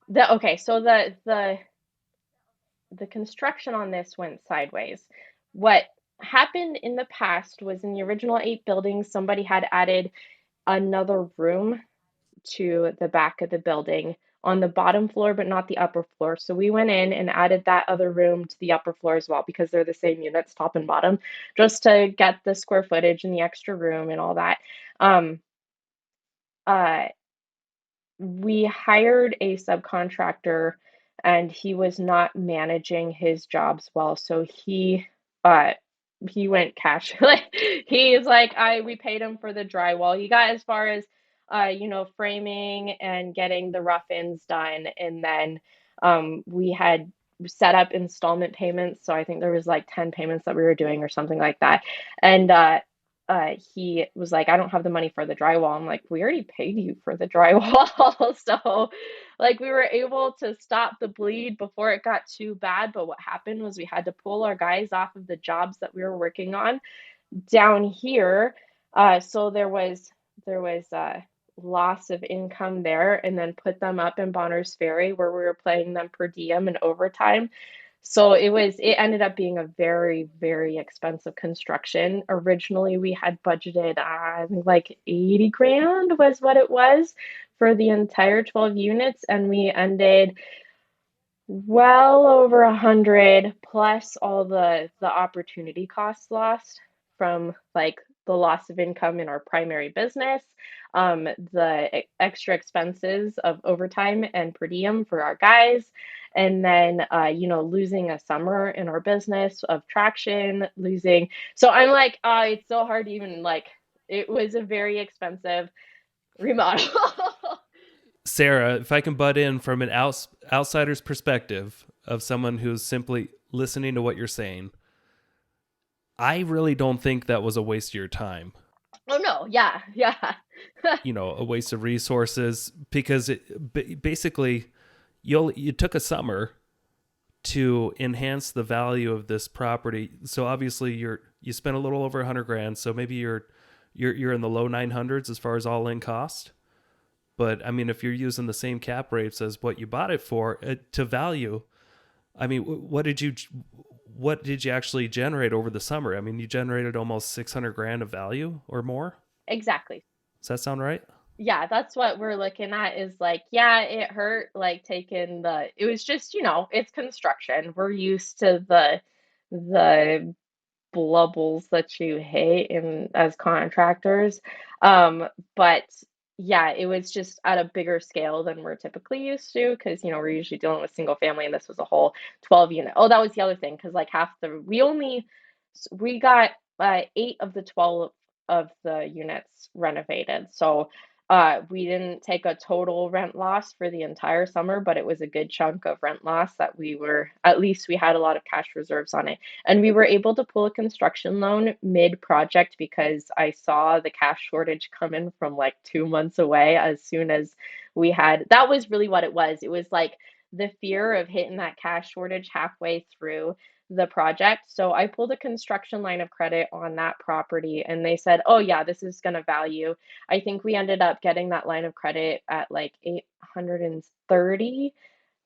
the okay, so the construction on this went sideways. What happened in the past was, in the original 8 buildings, somebody had added another room to the back of the building on the bottom floor, but not the upper floor. So we went in and added that other room to the upper floor as well, because they're the same units, top and bottom, just to get the square footage and the extra room and all that. Um, uh, we hired a subcontractor, and he was not managing his jobs well, so uh he went cash. Like, he's like, I we paid him for the drywall. He got as far as framing and getting the rough ends done. And then we had set up installment payments. So I think there was like 10 payments that we were doing or something like that. And he was like, I don't have the money for the drywall. I'm like, we already paid you for the drywall. So, like, we were able to stop the bleed before it got too bad. But what happened was we had to pull our guys off of the jobs that we were working on down here. So there was loss of income there, and then put them up in Bonners Ferry where we were paying them per diem and overtime. So it ended up being a very, very expensive construction. Originally, we had budgeted, I think like 80 grand was what it was for the entire 12 units, and we ended well over 100 plus all the opportunity costs lost from like the loss of income in our primary business, the extra expenses of overtime and per diem for our guys, and then losing a summer in our business of traction, losing. So I'm like, it's so hard to even like. It was a very expensive remodel. Sarah, if I can butt in from an outsider's perspective of someone who's simply listening to what you're saying, I really don't think that was a waste of your time. Oh no, yeah, yeah. A waste of resources, because basically you took a summer to enhance the value of this property. So obviously you spent a little over 100 grand. So maybe you're in the low 900s as far as all in cost. But I mean, if you're using the same cap rates as what you bought it for to value, I mean, what did you actually generate over the summer? I mean, you generated almost 600 grand of value or more. Exactly. Does that sound right? Yeah, that's what we're looking at is like, yeah, it hurt like taking it was just, it's construction. We're used to the blubbles that you hate in as contractors. But yeah, it was just at a bigger scale than we're typically used to because we're usually dealing with single family and this was a whole 12 unit. Oh, that was the other thing because like we got 8 of the 12 of the units renovated. So we didn't take a total rent loss for the entire summer, but it was a good chunk of rent loss that at least we had a lot of cash reserves on it. And we were able to pull a construction loan mid-project because I saw the cash shortage coming from like 2 months away as soon as that was really what it was. It was like the fear of hitting that cash shortage halfway through the project. So I pulled a construction line of credit on that property and they said, oh yeah, this is going to value. I think we ended up getting that line of credit at like 830.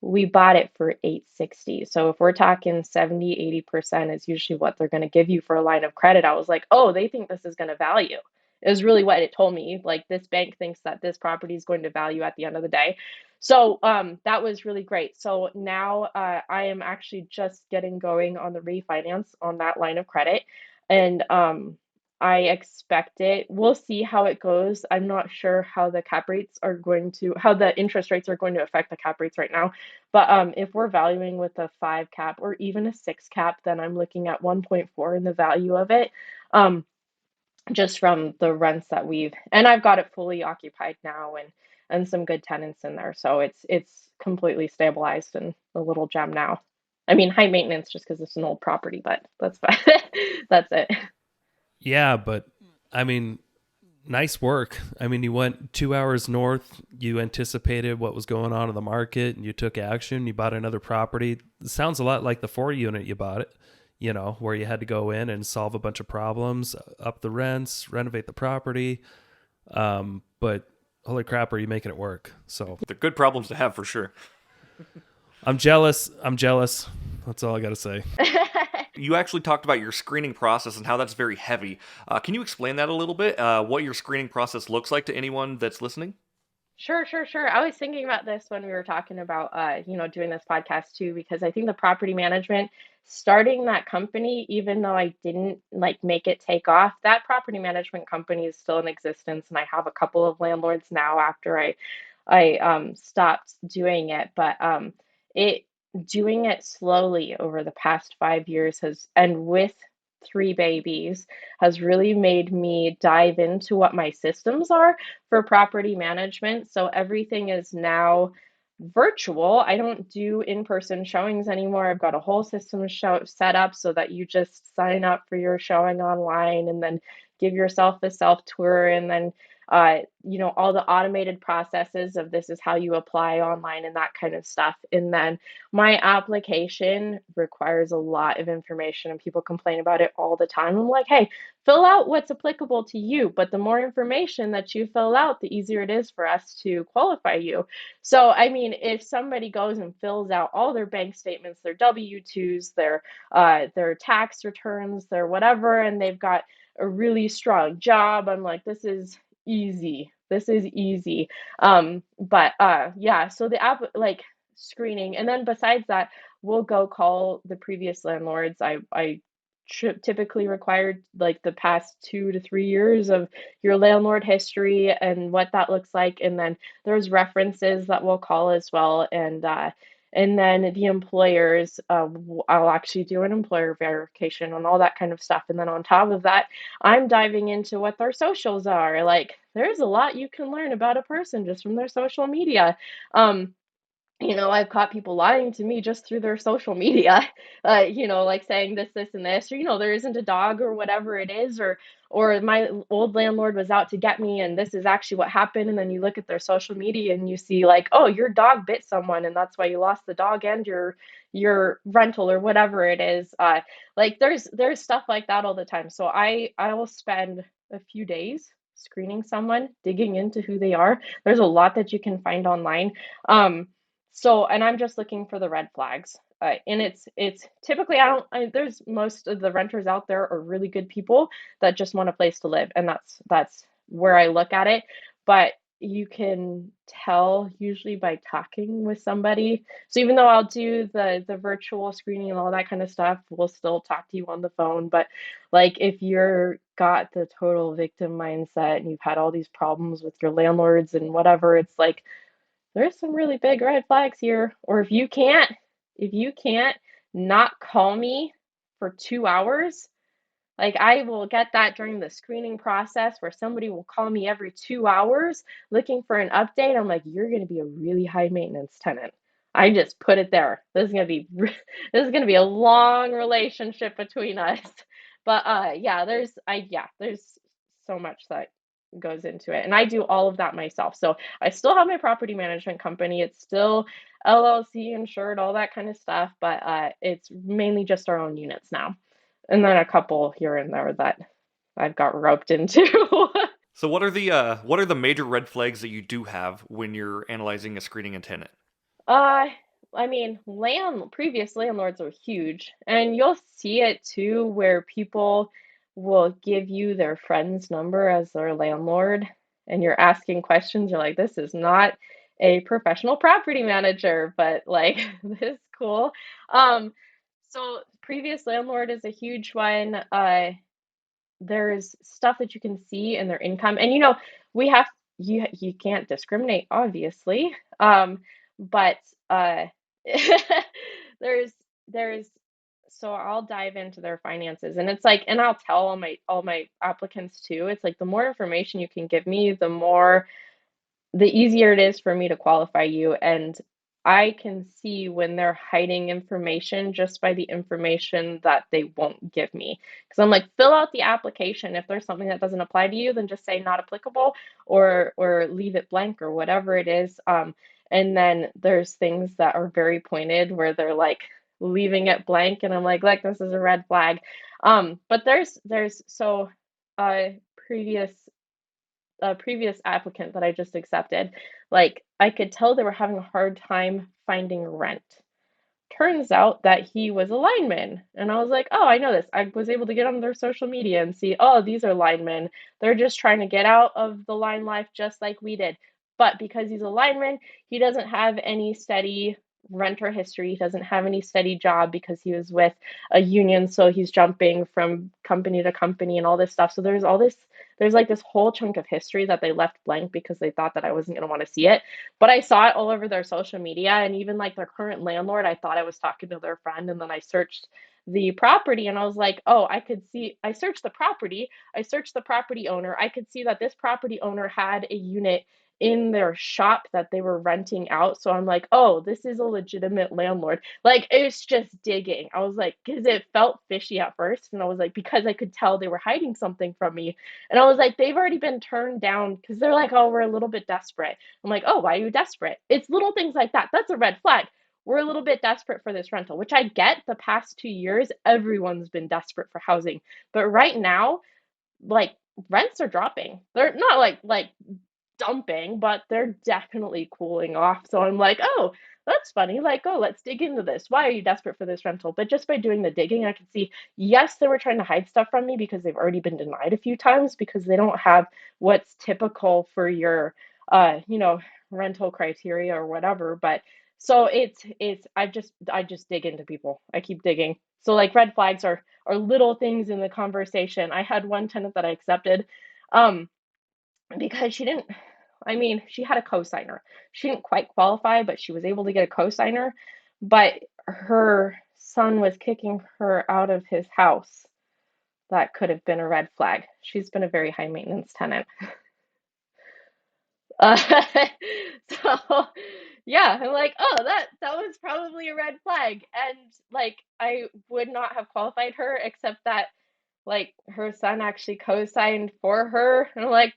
We bought it for 860. So if we're talking 70-80% is usually what they're going to give you for a line of credit. I was like, oh, they think this is going to value. It was really what it told me. Like this bank thinks that this property is going to value at the end of the day. So that was really great. So now I am actually just getting going on the refinance on that line of credit. And I expect it. We'll see how it goes. I'm not sure how how the interest rates are going to affect the cap rates right now. But if we're valuing with a 5 cap or even a 6 cap, then I'm looking at 1.4 in the value of it. Just from the rents that and I've got it fully occupied now and some good tenants in there. So it's completely stabilized and a little gem now. I mean, high maintenance just because it's an old property, but that's fine. That's it. Yeah, but I mean, nice work. I mean, you went 2 hours north. You anticipated what was going on in the market, and you took action. You bought another property. It sounds a lot like the 4 unit you bought it. Where you had to go in and solve a bunch of problems, up the rents, renovate the property. But holy crap, are you making it work? So They're good problems to have for sure. I'm jealous. That's all I got to say. You actually talked about your screening process and how that's very heavy. Can you explain that a little bit? What your screening process looks like to anyone that's listening? Sure, sure, sure. I was thinking about this when we were talking about, doing this podcast too, because I think the property management, starting that company, even though I didn't like make it take off, that property management company is still in existence, and I have a couple of landlords now after I stopped doing it. But it doing it slowly over the past 5 years and with 3 babies has really made me dive into what my systems are for property management. So everything is now virtual. I don't do in-person showings anymore. I've got a whole system set up so that you just sign up for your showing online and then give yourself the self tour, and then all the automated processes of this is how you apply online and that kind of stuff. And then my application requires a lot of information, and people complain about it all the time. I'm like, hey, fill out what's applicable to you, but the more information that you fill out, the easier it is for us to qualify you. So, I mean, if somebody goes and fills out all their bank statements, their W-2s, their tax returns, their whatever, and they've got a really strong job, I'm like, this is easy. This is easy. But yeah, so the app, like, screening, and then besides that, we'll go call the previous landlords. I typically required like the past 2 to 3 years of your landlord history and what that looks like, and then there's references that we'll call as well, and then the employers, I'll actually do an employer verification on all that kind of stuff, and then on top of that, I'm diving into what their socials are. Like, there's a lot you can learn about a person just from their social media. Um, I've caught people lying to me just through their social media, like saying this, and this, or, there isn't a dog or whatever it is, or my old landlord was out to get me and this is actually what happened. And then you look at their social media and you see like, oh, your dog bit someone and that's why you lost the dog and your rental or whatever it is. Like there's stuff like that all the time. So I will spend a few days screening someone, digging into who they are. There's a lot that you can find online. And I'm just looking for the red flags. And it's typically there's most of the renters out there are really good people that just want a place to live, and that's where I look at it. But you can tell usually by talking with somebody. So even though I'll do the virtual screening and all that kind of stuff, we'll still talk to you on the phone. But like if you're got the total victim mindset and you've had all these problems with your landlords and whatever, it's like there's some really big red flags here. Or if you can't not call me for 2 hours, like I will get that during the screening process where somebody will call me every 2 hours looking for an update. I'm like, you're going to be a really high maintenance tenant. I just put it there. This is going to be a long relationship between us. But there's so much that goes into it. And I do all of that myself. So I still have my property management company. It's still LLC insured, all that kind of stuff, but it's mainly just our own units now. And then a couple here and there that I've got roped into. So what are the major red flags that you do have when you're analyzing a screening a tenant? Uh, I mean, previous landlords are huge, and you'll see it too, where people will give you their friend's number as their landlord, and you're asking questions. You're like, this is not a professional property manager, but like, this is cool. Um, so previous landlord is a huge one. There's stuff that you can see in their income, and we have you can't discriminate, obviously, but uh there's there's so I'll dive into their finances, and it's like, and I'll tell all my applicants too, it's like the more information you can give me, the easier it is for me to qualify you. And I can see when they're hiding information just by the information that they won't give me. Because I'm like, fill out the application. If there's something that doesn't apply to you, then just say not applicable, or leave it blank or whatever it is. And then there's things that are very pointed where they're like leaving it blank, and I'm like, this is a red flag. But there's so previous a previous applicant that I just accepted, like I could tell they were having a hard time finding rent. Turns out that he was a lineman. And I was like, oh, I know this. I was able to get on their social media and see, oh, these are linemen. They're just trying to get out of the line life just like we did. But because he's a lineman, he doesn't have any steady renter history. He doesn't have any steady job because he was with a union. So he's jumping from company to company and all this stuff. So there's like this whole chunk of history that they left blank because they thought that I wasn't going to want to see it. But I saw it all over their social media, and even like their current landlord, I thought I was talking to their friend, and then I searched the property, and I was like, oh, I searched the property, I searched the property owner, I could see that this property owner had a unit in their shop that they were renting out. So I'm like, oh, this is a legitimate landlord. Like, it's just digging. I was like, because it felt fishy at first. And I was like, because I could tell they were hiding something from me. And I was like, they've already been turned down because they're like, oh, we're a little bit desperate. I'm like, oh, why are you desperate? It's little things like that. That's a red flag. We're a little bit desperate for this rental, which I get. The past 2 years, everyone's been desperate for housing. But right now, like, rents are dropping. They're not like dumping, but they're definitely cooling off. So I'm like, oh, that's funny. Like, oh, let's dig into this. Why are you desperate for this rental? But just by doing the digging, I can see, yes, they were trying to hide stuff from me because they've already been denied a few times because they don't have what's typical for your, you know, rental criteria or whatever. But so it's I just dig into people. I keep digging. So like red flags are little things in the conversation. I had one tenant that I accepted. Um, because she didn't, I mean, she had a cosigner. She didn't quite qualify, but she was able to get a cosigner. But her son was kicking her out of his house. That could have been a red flag. She's been a very high maintenance tenant. Uh, so yeah, I'm like, oh, that was probably a red flag. And like I would not have qualified her except that like her son actually co-signed for her. And I'm like,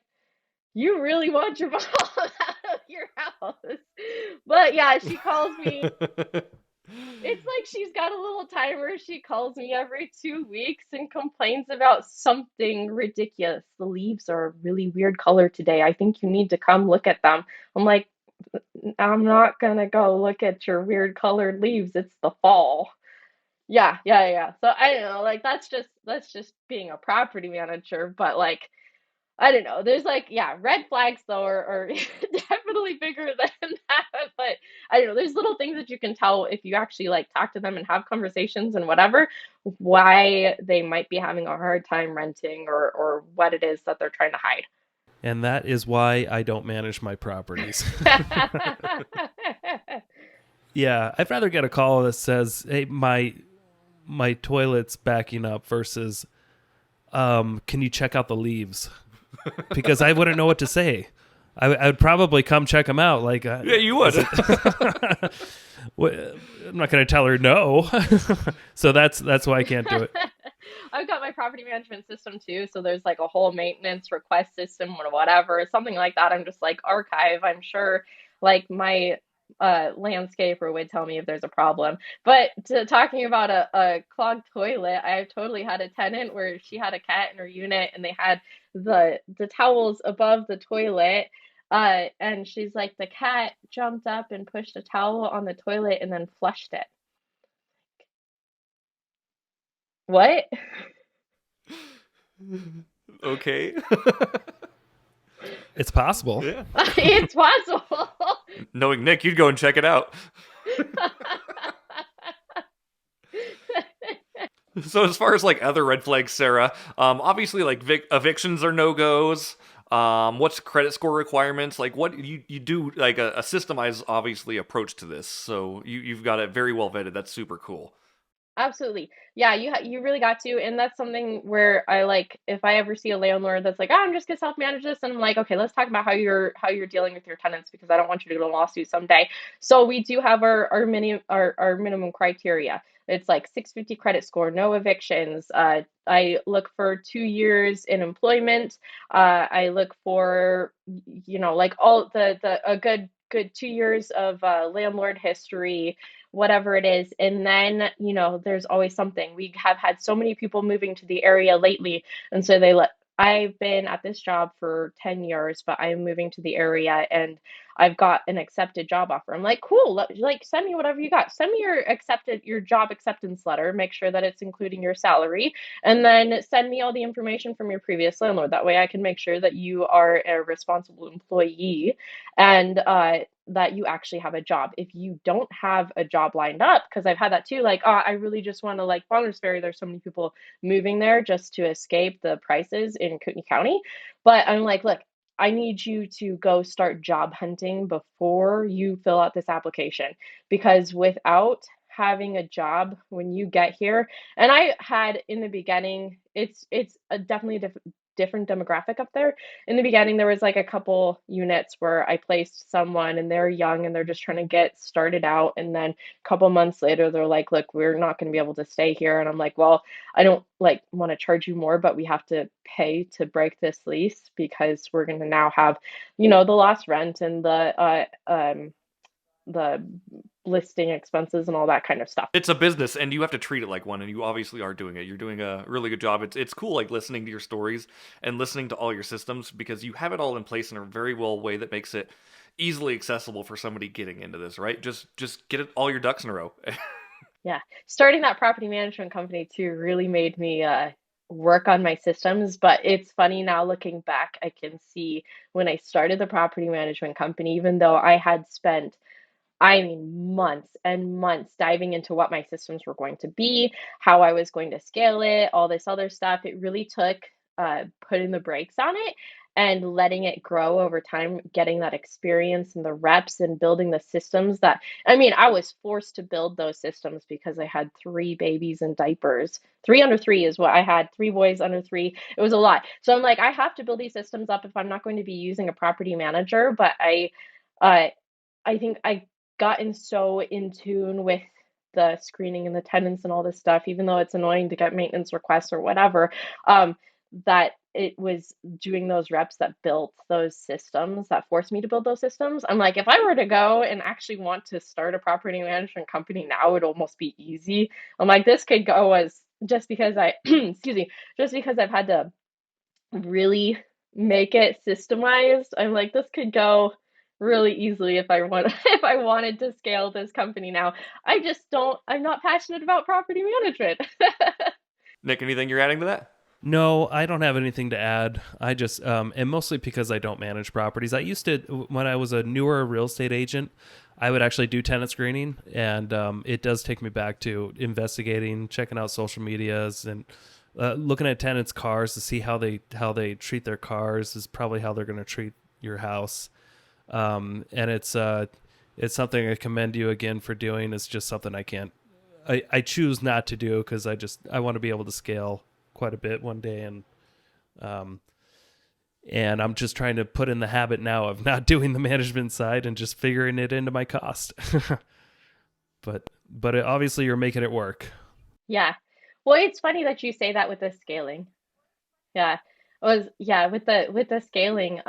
you really want your mom out of your house. But yeah, she calls me. It's like she's got a little timer. She calls me every 2 weeks and complains about something ridiculous. The leaves are a really weird color today. I think you need to come look at them. I'm like, I'm not gonna go look at your weird colored leaves. It's the fall. Yeah, yeah, yeah. So I don't know, like that's just being a property manager, but like I don't know. There's like, yeah, red flags though are definitely bigger than that. But I don't know. There's little things that you can tell if you actually like talk to them and have conversations and whatever, why they might be having a hard time renting or what it is that they're trying to hide. And that is why I don't manage my properties. Yeah, I'd rather get a call that says, "Hey, my toilet's backing up," versus, "Can you check out the leaves?" Because I wouldn't know what to say. I would probably come check them out. Like, Yeah, you would. I'm not going to tell her no. So that's why I can't do it. I've got my property management system too, so there's like a whole maintenance request system or whatever, something like that. I'm just like archive. I'm sure like my landscaper would tell me if there's a problem. But talking about a clogged toilet, I totally had a tenant where she had a cat in her unit and they had the towels above the toilet. And she's like, the cat jumped up and pushed a towel on the toilet and then flushed it. What? Okay. It's possible. Yeah. It's possible. Knowing Nick, you'd go and check it out. So as far as like other red flags, Sarah, obviously like evictions are no goes. What's credit score requirements? Like what you do like a systemized obviously approach to this. So you've got it very well vetted. That's super cool. Absolutely. Yeah, you really got to, and that's something where I like if I ever see a landlord that's like, "Oh, I'm just gonna self-manage this," and I'm like, "Okay, let's talk about how you're dealing with your tenants because I don't want you to go to lawsuit someday." So we do have our minimum criteria. It's like 650 credit score, no evictions. I look for 2 years in employment. I look for like all the a good 2 years of landlord history, whatever it is. And then, there's always something. We have had so many people moving to the area lately. And so I've been at this job for 10 years, but I am moving to the area and I've got an accepted job offer. I'm like, cool, like send me whatever you got. Send me your job acceptance letter, make sure that it's including your salary, and then send me all the information from your previous landlord. That way I can make sure that you are a responsible employee and that you actually have a job. If you don't have a job lined up, because I've had that too, like, oh, I really just want to like Bonners Ferry. There's so many people moving there just to escape the prices in Kootenai County. But I'm like, look, I need you to go start job hunting before you fill out this application because without having a job when you get here. And I had in the beginning, it's a definitely different demographic up there. In the beginning, there was like a couple units where I placed someone and they're young and they're just trying to get started out. And then a couple months later, they're like, look, we're not going to be able to stay here. And I'm like, well, I don't like want to charge you more, but we have to pay to break this lease because we're going to now have, the lost rent and the listing expenses and all that kind of stuff. It's a business, and you have to treat it like one, and you obviously are doing it. You're doing a really good job. It's cool, like listening to your stories and listening to all your systems because you have it all in place in a very well way that makes it easily accessible for somebody getting into this. Right? Just get it all your ducks in a row. Yeah. Starting that property management company too really made me work on my systems. But it's funny now looking back, I can see when I started the property management company, even though I had spent, I mean, months and months diving into what my systems were going to be, how I was going to scale it, all this other stuff. It really took putting the brakes on it and letting it grow over time, getting that experience and the reps and building the systems that, I mean, I was forced to build those systems because I had three babies in diapers. Three under three is what I had, three boys under three. It was a lot. So I'm like, I have to build these systems up if I'm not going to be using a property manager. But uh, I think I gotten so in tune with the screening and the tenants and all this stuff, even though it's annoying to get maintenance requests or whatever, that it was doing those reps that built those systems that forced me to build those systems. I'm like, if I were to go and actually want to start a property management company now, it'd almost be easy. I'm like, this could go as just because I, excuse me, just because I've had to really make it systemized. I'm like, this could go really easily if I want if I wanted to scale this company now. I just don't I'm not passionate about property management. Nick, anything you're adding to that? No, I don't have anything to add. I just, and mostly because I don't manage properties. I used to, when I was a newer real estate agent, I would actually do tenant screening, and it does take me back to investigating, checking out social medias, and looking at tenants' cars to see how they treat their cars is probably how they're going to treat your house. And it's something I commend you again for doing. It's just something I choose not to do because I want to be able to scale quite a bit one day, and I'm just trying to put in the habit now of not doing the management side and just figuring it into my cost. Obviously you're making it work. Yeah. Well, it's funny that you say that with the scaling. Yeah. With the scaling,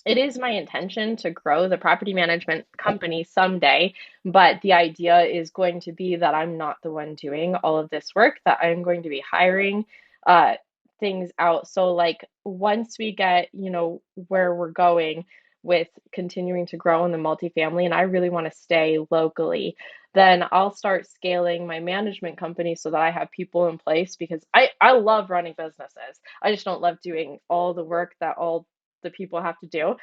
it is my intention to grow the property management company someday, but the idea is going to be that I'm not the one doing all of this work, that I'm going to be hiring uh things out. So like once we get, where we're going with continuing to grow in the multifamily and I really want to stay locally, then I'll start scaling my management company so that I have people in place because I love running businesses. I just don't love doing all the work that all the people have to do.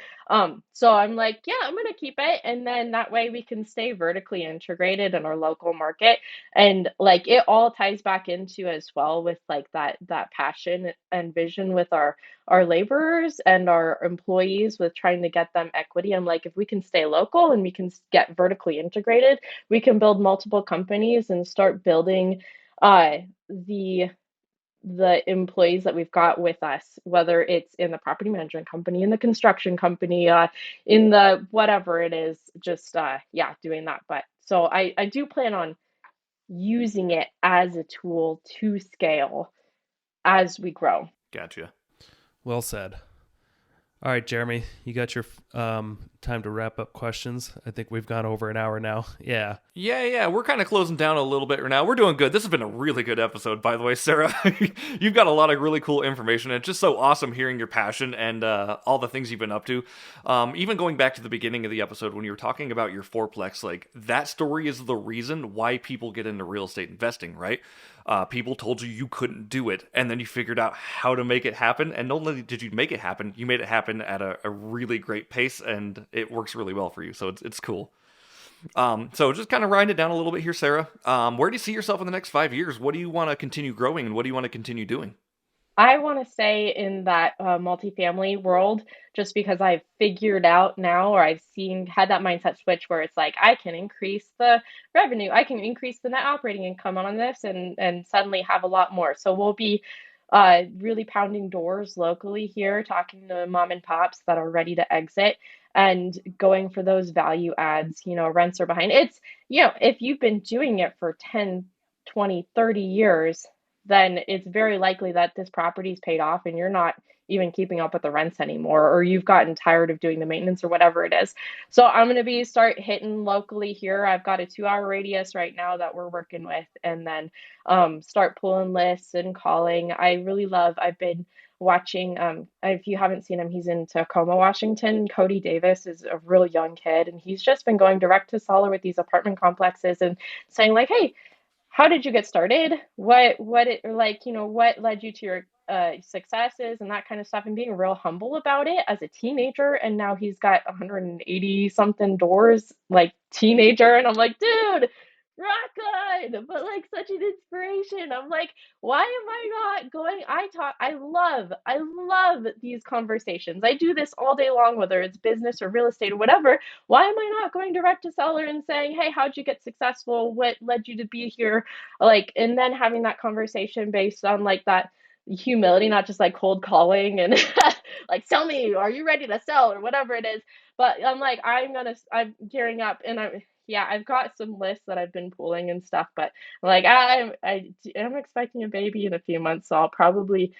So I'm like, yeah, I'm gonna keep it, and then that way we can stay vertically integrated in our local market, and like it all ties back into as well with like that passion and vision with our laborers and our employees with trying to get them equity. I'm like, if we can stay local and we can get vertically integrated, we can build multiple companies and start building uh the employees that we've got with us, whether it's in the property management company, in the construction company, in the whatever it is, just yeah, doing that. But so I do plan on using it as a tool to scale as we grow. Gotcha. Well said. All right, Jeremy, you got your time to wrap up questions. I think we've gone over an hour now. Yeah. Yeah, we're kind of closing down a little bit right now. We're doing good. This has been a really good episode, by the way, Sarah. You've got a lot of really cool information, and it's just so awesome hearing your passion and all the things you've been up to. Even going back to the beginning of the episode when you were talking about your fourplex, like that story is the reason why people get into real estate investing, right? People told you couldn't do it, and then you figured out how to make it happen, and not only did you make it happen, you made it happen at a really great pace, and it works really well for you, so it's cool. So just kind of riding it down a little bit here, Sarah. Where do you see yourself in the next 5 years? What do you want to continue growing, and what do you want to continue doing? I want to say in that multifamily world, just because I've figured out now, or I've seen, had that mindset switch where it's like, I can increase the revenue, I can increase the net operating income on this, and suddenly have a lot more. So we'll be really pounding doors locally here, talking to mom and pops that are ready to exit and going for those value adds. Rents are behind. If you've been doing it for 10, 20, 30 years, then it's very likely that this property's paid off and you're not even keeping up with the rents anymore, or you've gotten tired of doing the maintenance or whatever it is. So I'm going to be start hitting locally here. I've got a 2 hour radius right now that we're working with, and then start pulling lists and calling. I've been watching, if you haven't seen him, he's in Tacoma, Washington. Cody Davis is a real young kid, and he's just been going direct to seller with these apartment complexes and saying like, hey, how did you get started? What led you to your successes and that kind of stuff, and being real humble about it as a teenager. And now he's got 180 something doors, like teenager. And I'm like, dude, rock on, but like such an inspiration. I'm like, why am I not going? I love these conversations. I do this all day long, whether it's business or real estate or whatever. Why am I not going direct to seller and saying, hey, how'd you get successful? What led you to be here? Like, and then having that conversation based on like that humility, not just like cold calling and like, sell me, are you ready to sell or whatever it is. But I'm like, I'm gearing up, and I've got some lists that I've been pulling and stuff, but I'm like, I'm expecting a baby in a few months, so I'll probably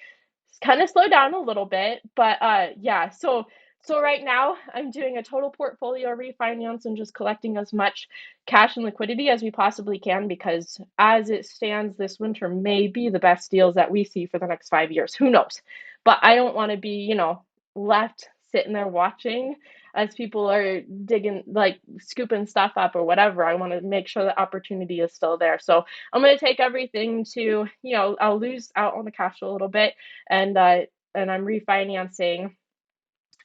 kind of slow down a little bit. But yeah, so right now I'm doing a total portfolio refinance and just collecting as much cash and liquidity as we possibly can, because as it stands, this winter may be the best deals that we see for the next 5 years. Who knows? But I don't want to be, left sitting there watching as people are digging, like scooping stuff up or whatever. I want to make sure the opportunity is still there. So I'm going to take everything to, I'll lose out on the cash a little bit, and I'm refinancing.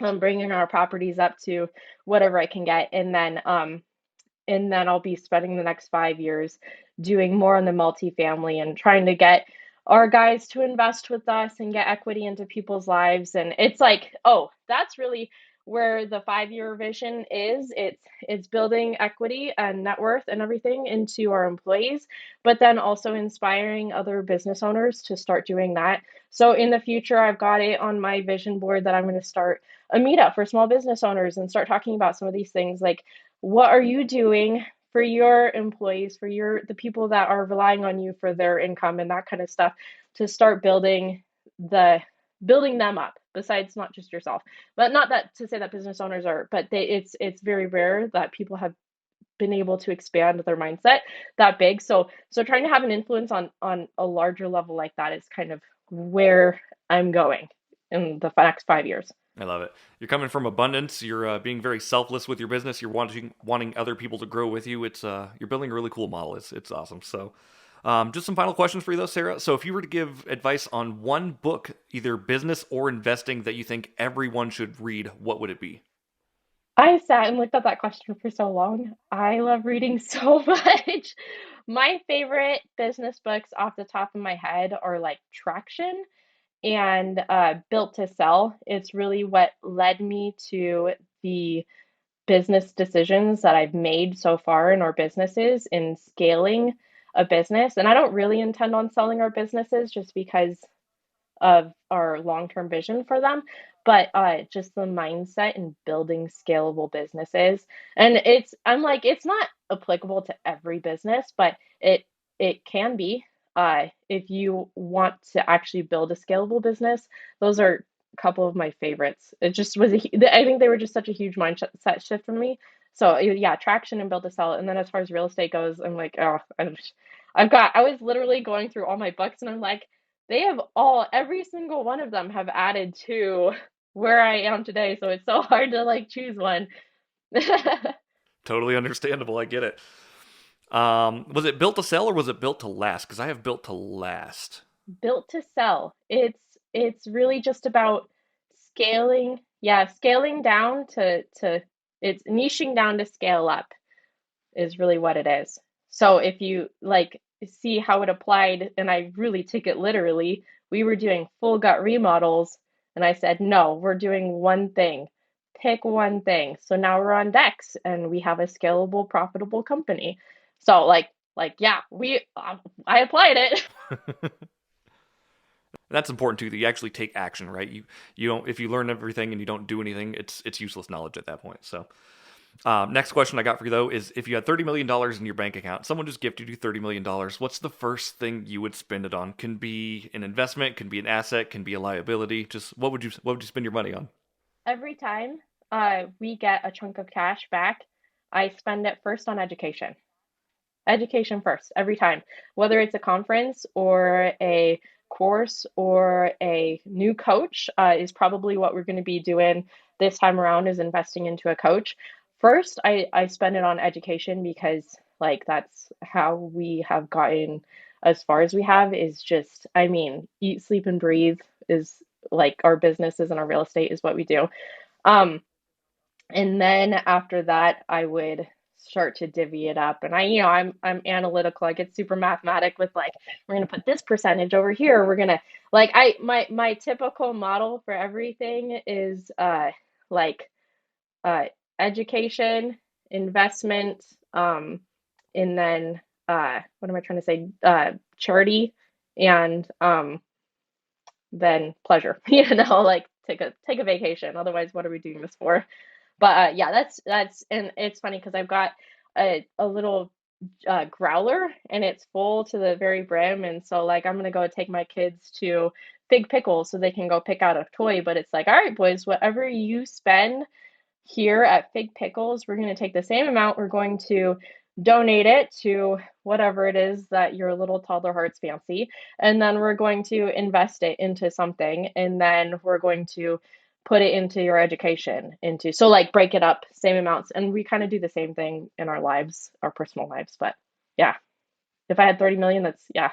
I'm bringing our properties up to whatever I can get, and then I'll be spending the next 5 years doing more on the multifamily and trying to get our guys to invest with us and get equity into people's lives. And it's like, oh, that's really where the 5 year vision is. It's building equity and net worth and everything into our employees, but then also inspiring other business owners to start doing that. So in the future, I've got it on my vision board that I'm going to start a meetup for small business owners and start talking about some of these things, like, what are you doing for your employees, for the people that are relying on you for their income and that kind of stuff, to start the building them up, besides not just yourself. But not that to say that business owners are, but it's very rare that people have been able to expand their mindset that big. So trying to have an influence on a larger level like that is kind of where I'm going in the next 5 years. I love it. You're coming from abundance. You're being very selfless with your business. You're wanting other people to grow with you. It's you're building a really cool model. It's awesome. So, just some final questions for you though, Sarah. So, if you were to give advice on one book, either business or investing, that you think everyone should read, what would it be? I sat and looked at that question for so long. I love reading so much. My favorite business books off the top of my head are like Traction and Built to Sell. It's really what led me to the business decisions that I've made so far in our businesses in scaling a business. And I don't really intend on selling our businesses just because of our long-term vision for them, but just the mindset in building scalable businesses. And I'm like, it's not applicable to every business, but it can be. If you want to actually build a scalable business, those are a couple of my favorites. It just was I think they were just such a huge mindset shift for me. So yeah, Traction and Build to Sell. And then as far as real estate goes, I'm like, oh, I was literally going through all my books, and I'm like, they have every single one of them have added to where I am today. So it's so hard to like choose one. Totally understandable. I get it. Was it built to sell or was it built to last? Because I have built to last. Built to Sell. It's really just about scaling. Yeah, scaling down to it's niching down to scale up is really what it is. So if you like see how it applied, and I really took it literally, we were doing full gut remodels, and I said, no, we're doing one thing. Pick one thing. So now we're on decks and we have a scalable, profitable company. So yeah, I applied it. That's important too, that you actually take action, right? You don't, if you learn everything and you don't do anything, it's useless knowledge at that point. So next question I got for you though is, if you had $30 million in your bank account, someone just gifted you $30 million, what's the first thing you would spend it on? Can be an investment, can be an asset, can be a liability. Just what would you spend your money on? Every time we get a chunk of cash back, I spend it first on education. Education first, every time. Whether it's a conference or a course or a new coach, is probably what we're going to be doing this time around, is investing into a coach. First, I spend it on education because like that's how we have gotten as far as we have, is just, I mean, eat, sleep, and breathe is like our businesses and our real estate is what we do. Um, and then after that, I would start to divvy it up. And I'm analytical. I get super mathematic with like, we're gonna put this percentage over here. We're gonna like my typical model for everything is like uh education, investment, and then what am I trying to say? Charity and then pleasure. Like take a vacation. Otherwise, what are we doing this for? But yeah, that's and it's funny because I've got a little growler and it's full to the very brim, and so like I'm gonna go take my kids to Big Pickle so they can go pick out a toy. But it's like, all right, boys, whatever you spend here at Fig Pickles, we're going to take the same amount. We're going to donate it to whatever it is that your little toddler hearts fancy. And then we're going to invest it into something. And then we're going to put it into your education, into, so like break it up, same amounts. And we kind of do the same thing in our lives, our personal lives. But yeah, if I had 30 million, that's, yeah,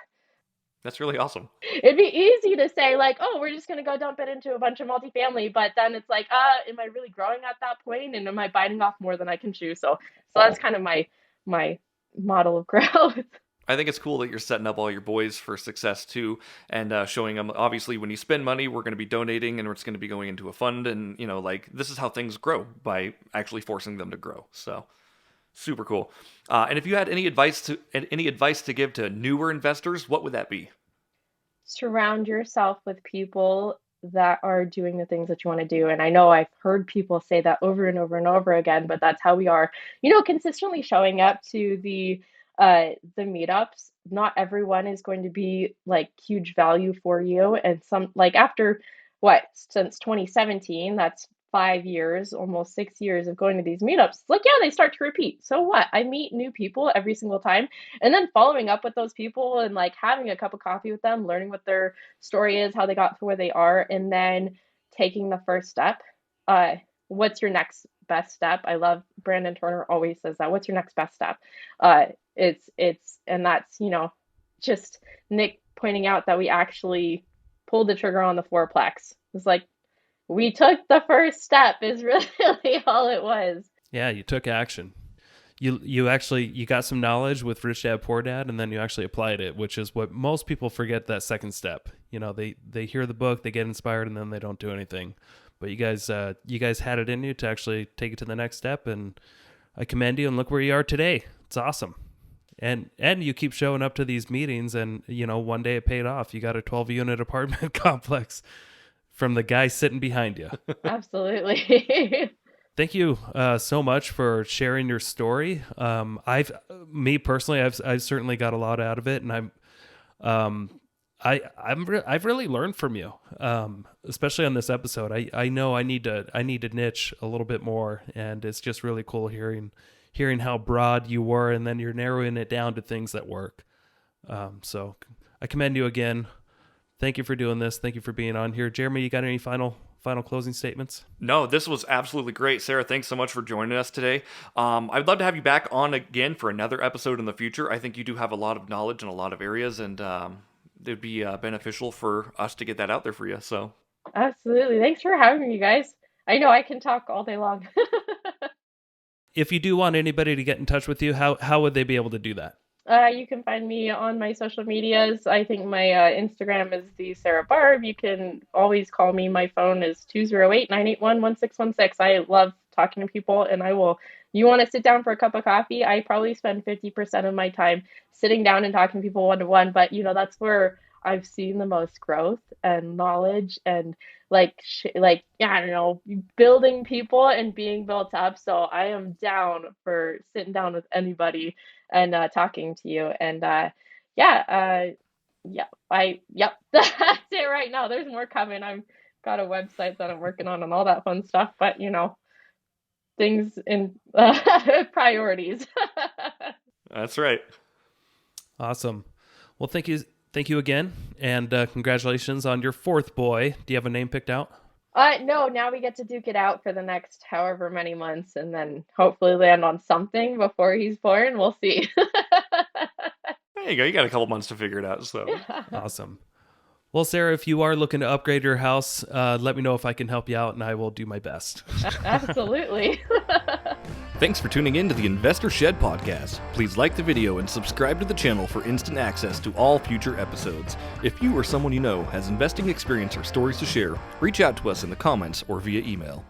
That's really awesome. it'd be easy to say like, oh, we're just gonna go dump it into a bunch of multifamily, but then it's like, am I really growing at that point, and am I biting off more than I can chew? So that's kind of my model of growth. I think it's cool that you're setting up all your boys for success too, and showing them, obviously, when you spend money, we're going to be donating and it's going to be going into a fund, and like, this is how things grow, by actually forcing them to grow. So super cool. And if you had any advice to give to newer investors, what would that be? Surround yourself with people that are doing the things that you want to do. And I know I've heard people say that over and over and over again, but that's how we are, consistently showing up to the meetups. Not everyone is going to be like huge value for you. And some, like, after what, since 2017, that's 5 years, almost 6 years of going to these meetups. It's like, yeah, they start to repeat. So what? I meet new people every single time, and then following up with those people and like having a cup of coffee with them, learning what their story is, how they got to where they are, and then taking the first step. uh what's your next best step? I love, Brandon Turner always says that, what's your next best step? It's and that's, just Nick pointing out that we actually pulled the trigger on the fourplex. It's like, we took the first step is really all it was. Yeah, you took action. You actually you got some knowledge with Rich Dad Poor Dad, and then you actually applied it, which is what most people forget, that second step. They hear the book, they get inspired, and then they don't do anything. But you guys had it in you to actually take it to the next step, and I commend you. And look where you are today. It's awesome. And you keep showing up to these meetings, and one day it paid off. You got a 12-unit apartment complex from the guy sitting behind you. Absolutely. Thank you so much for sharing your story. Me personally, I've certainly got a lot out of it, and I've really learned from you, especially on this episode. I know I need to niche a little bit more, and it's just really cool hearing how broad you were, and then you're narrowing it down to things that work. So I commend you again. Thank you for doing this. Thank you for being on here. Jeremy, you got any final closing statements? No, this was absolutely great. Sarah, thanks so much for joining us today. I'd love to have you back on again for another episode in the future. I think you do have a lot of knowledge in a lot of areas, and it'd be beneficial for us to get that out there for you. So, Absolutely. Thanks for having me, guys. I know I can talk all day long. If you do want anybody to get in touch with you, how would they be able to do that? You can find me on my social medias. I think my Instagram is the Sara Barb. You can always call me. My phone is 208-981-1616. I love talking to people, and I will. You want to sit down for a cup of coffee? I probably spend 50% of my time sitting down and talking to people one to one, but that's where I've seen the most growth and knowledge and yeah, I don't know, building people and being built up. So I am down for sitting down with anybody and talking to you. And yeah, yeah, yep, that's it right now. There's more coming. I've got a website that I'm working on and all that fun stuff, but things in priorities. That's right. Awesome. Well, thank you again, and congratulations on your fourth boy. Do you have a name picked out? No, now we get to duke it out for the next however many months and then hopefully land on something before he's born. We'll see. There you go. You got a couple months to figure it out. So Awesome. Well, Sara, if you are looking to upgrade your house, let me know if I can help you out, and I will do my best. Absolutely. thanks for tuning in to the Investor Shed podcast. Please like the video and subscribe to the channel for instant access to all future episodes. If you or someone you know has investing experience or stories to share, reach out to us in the comments or via email.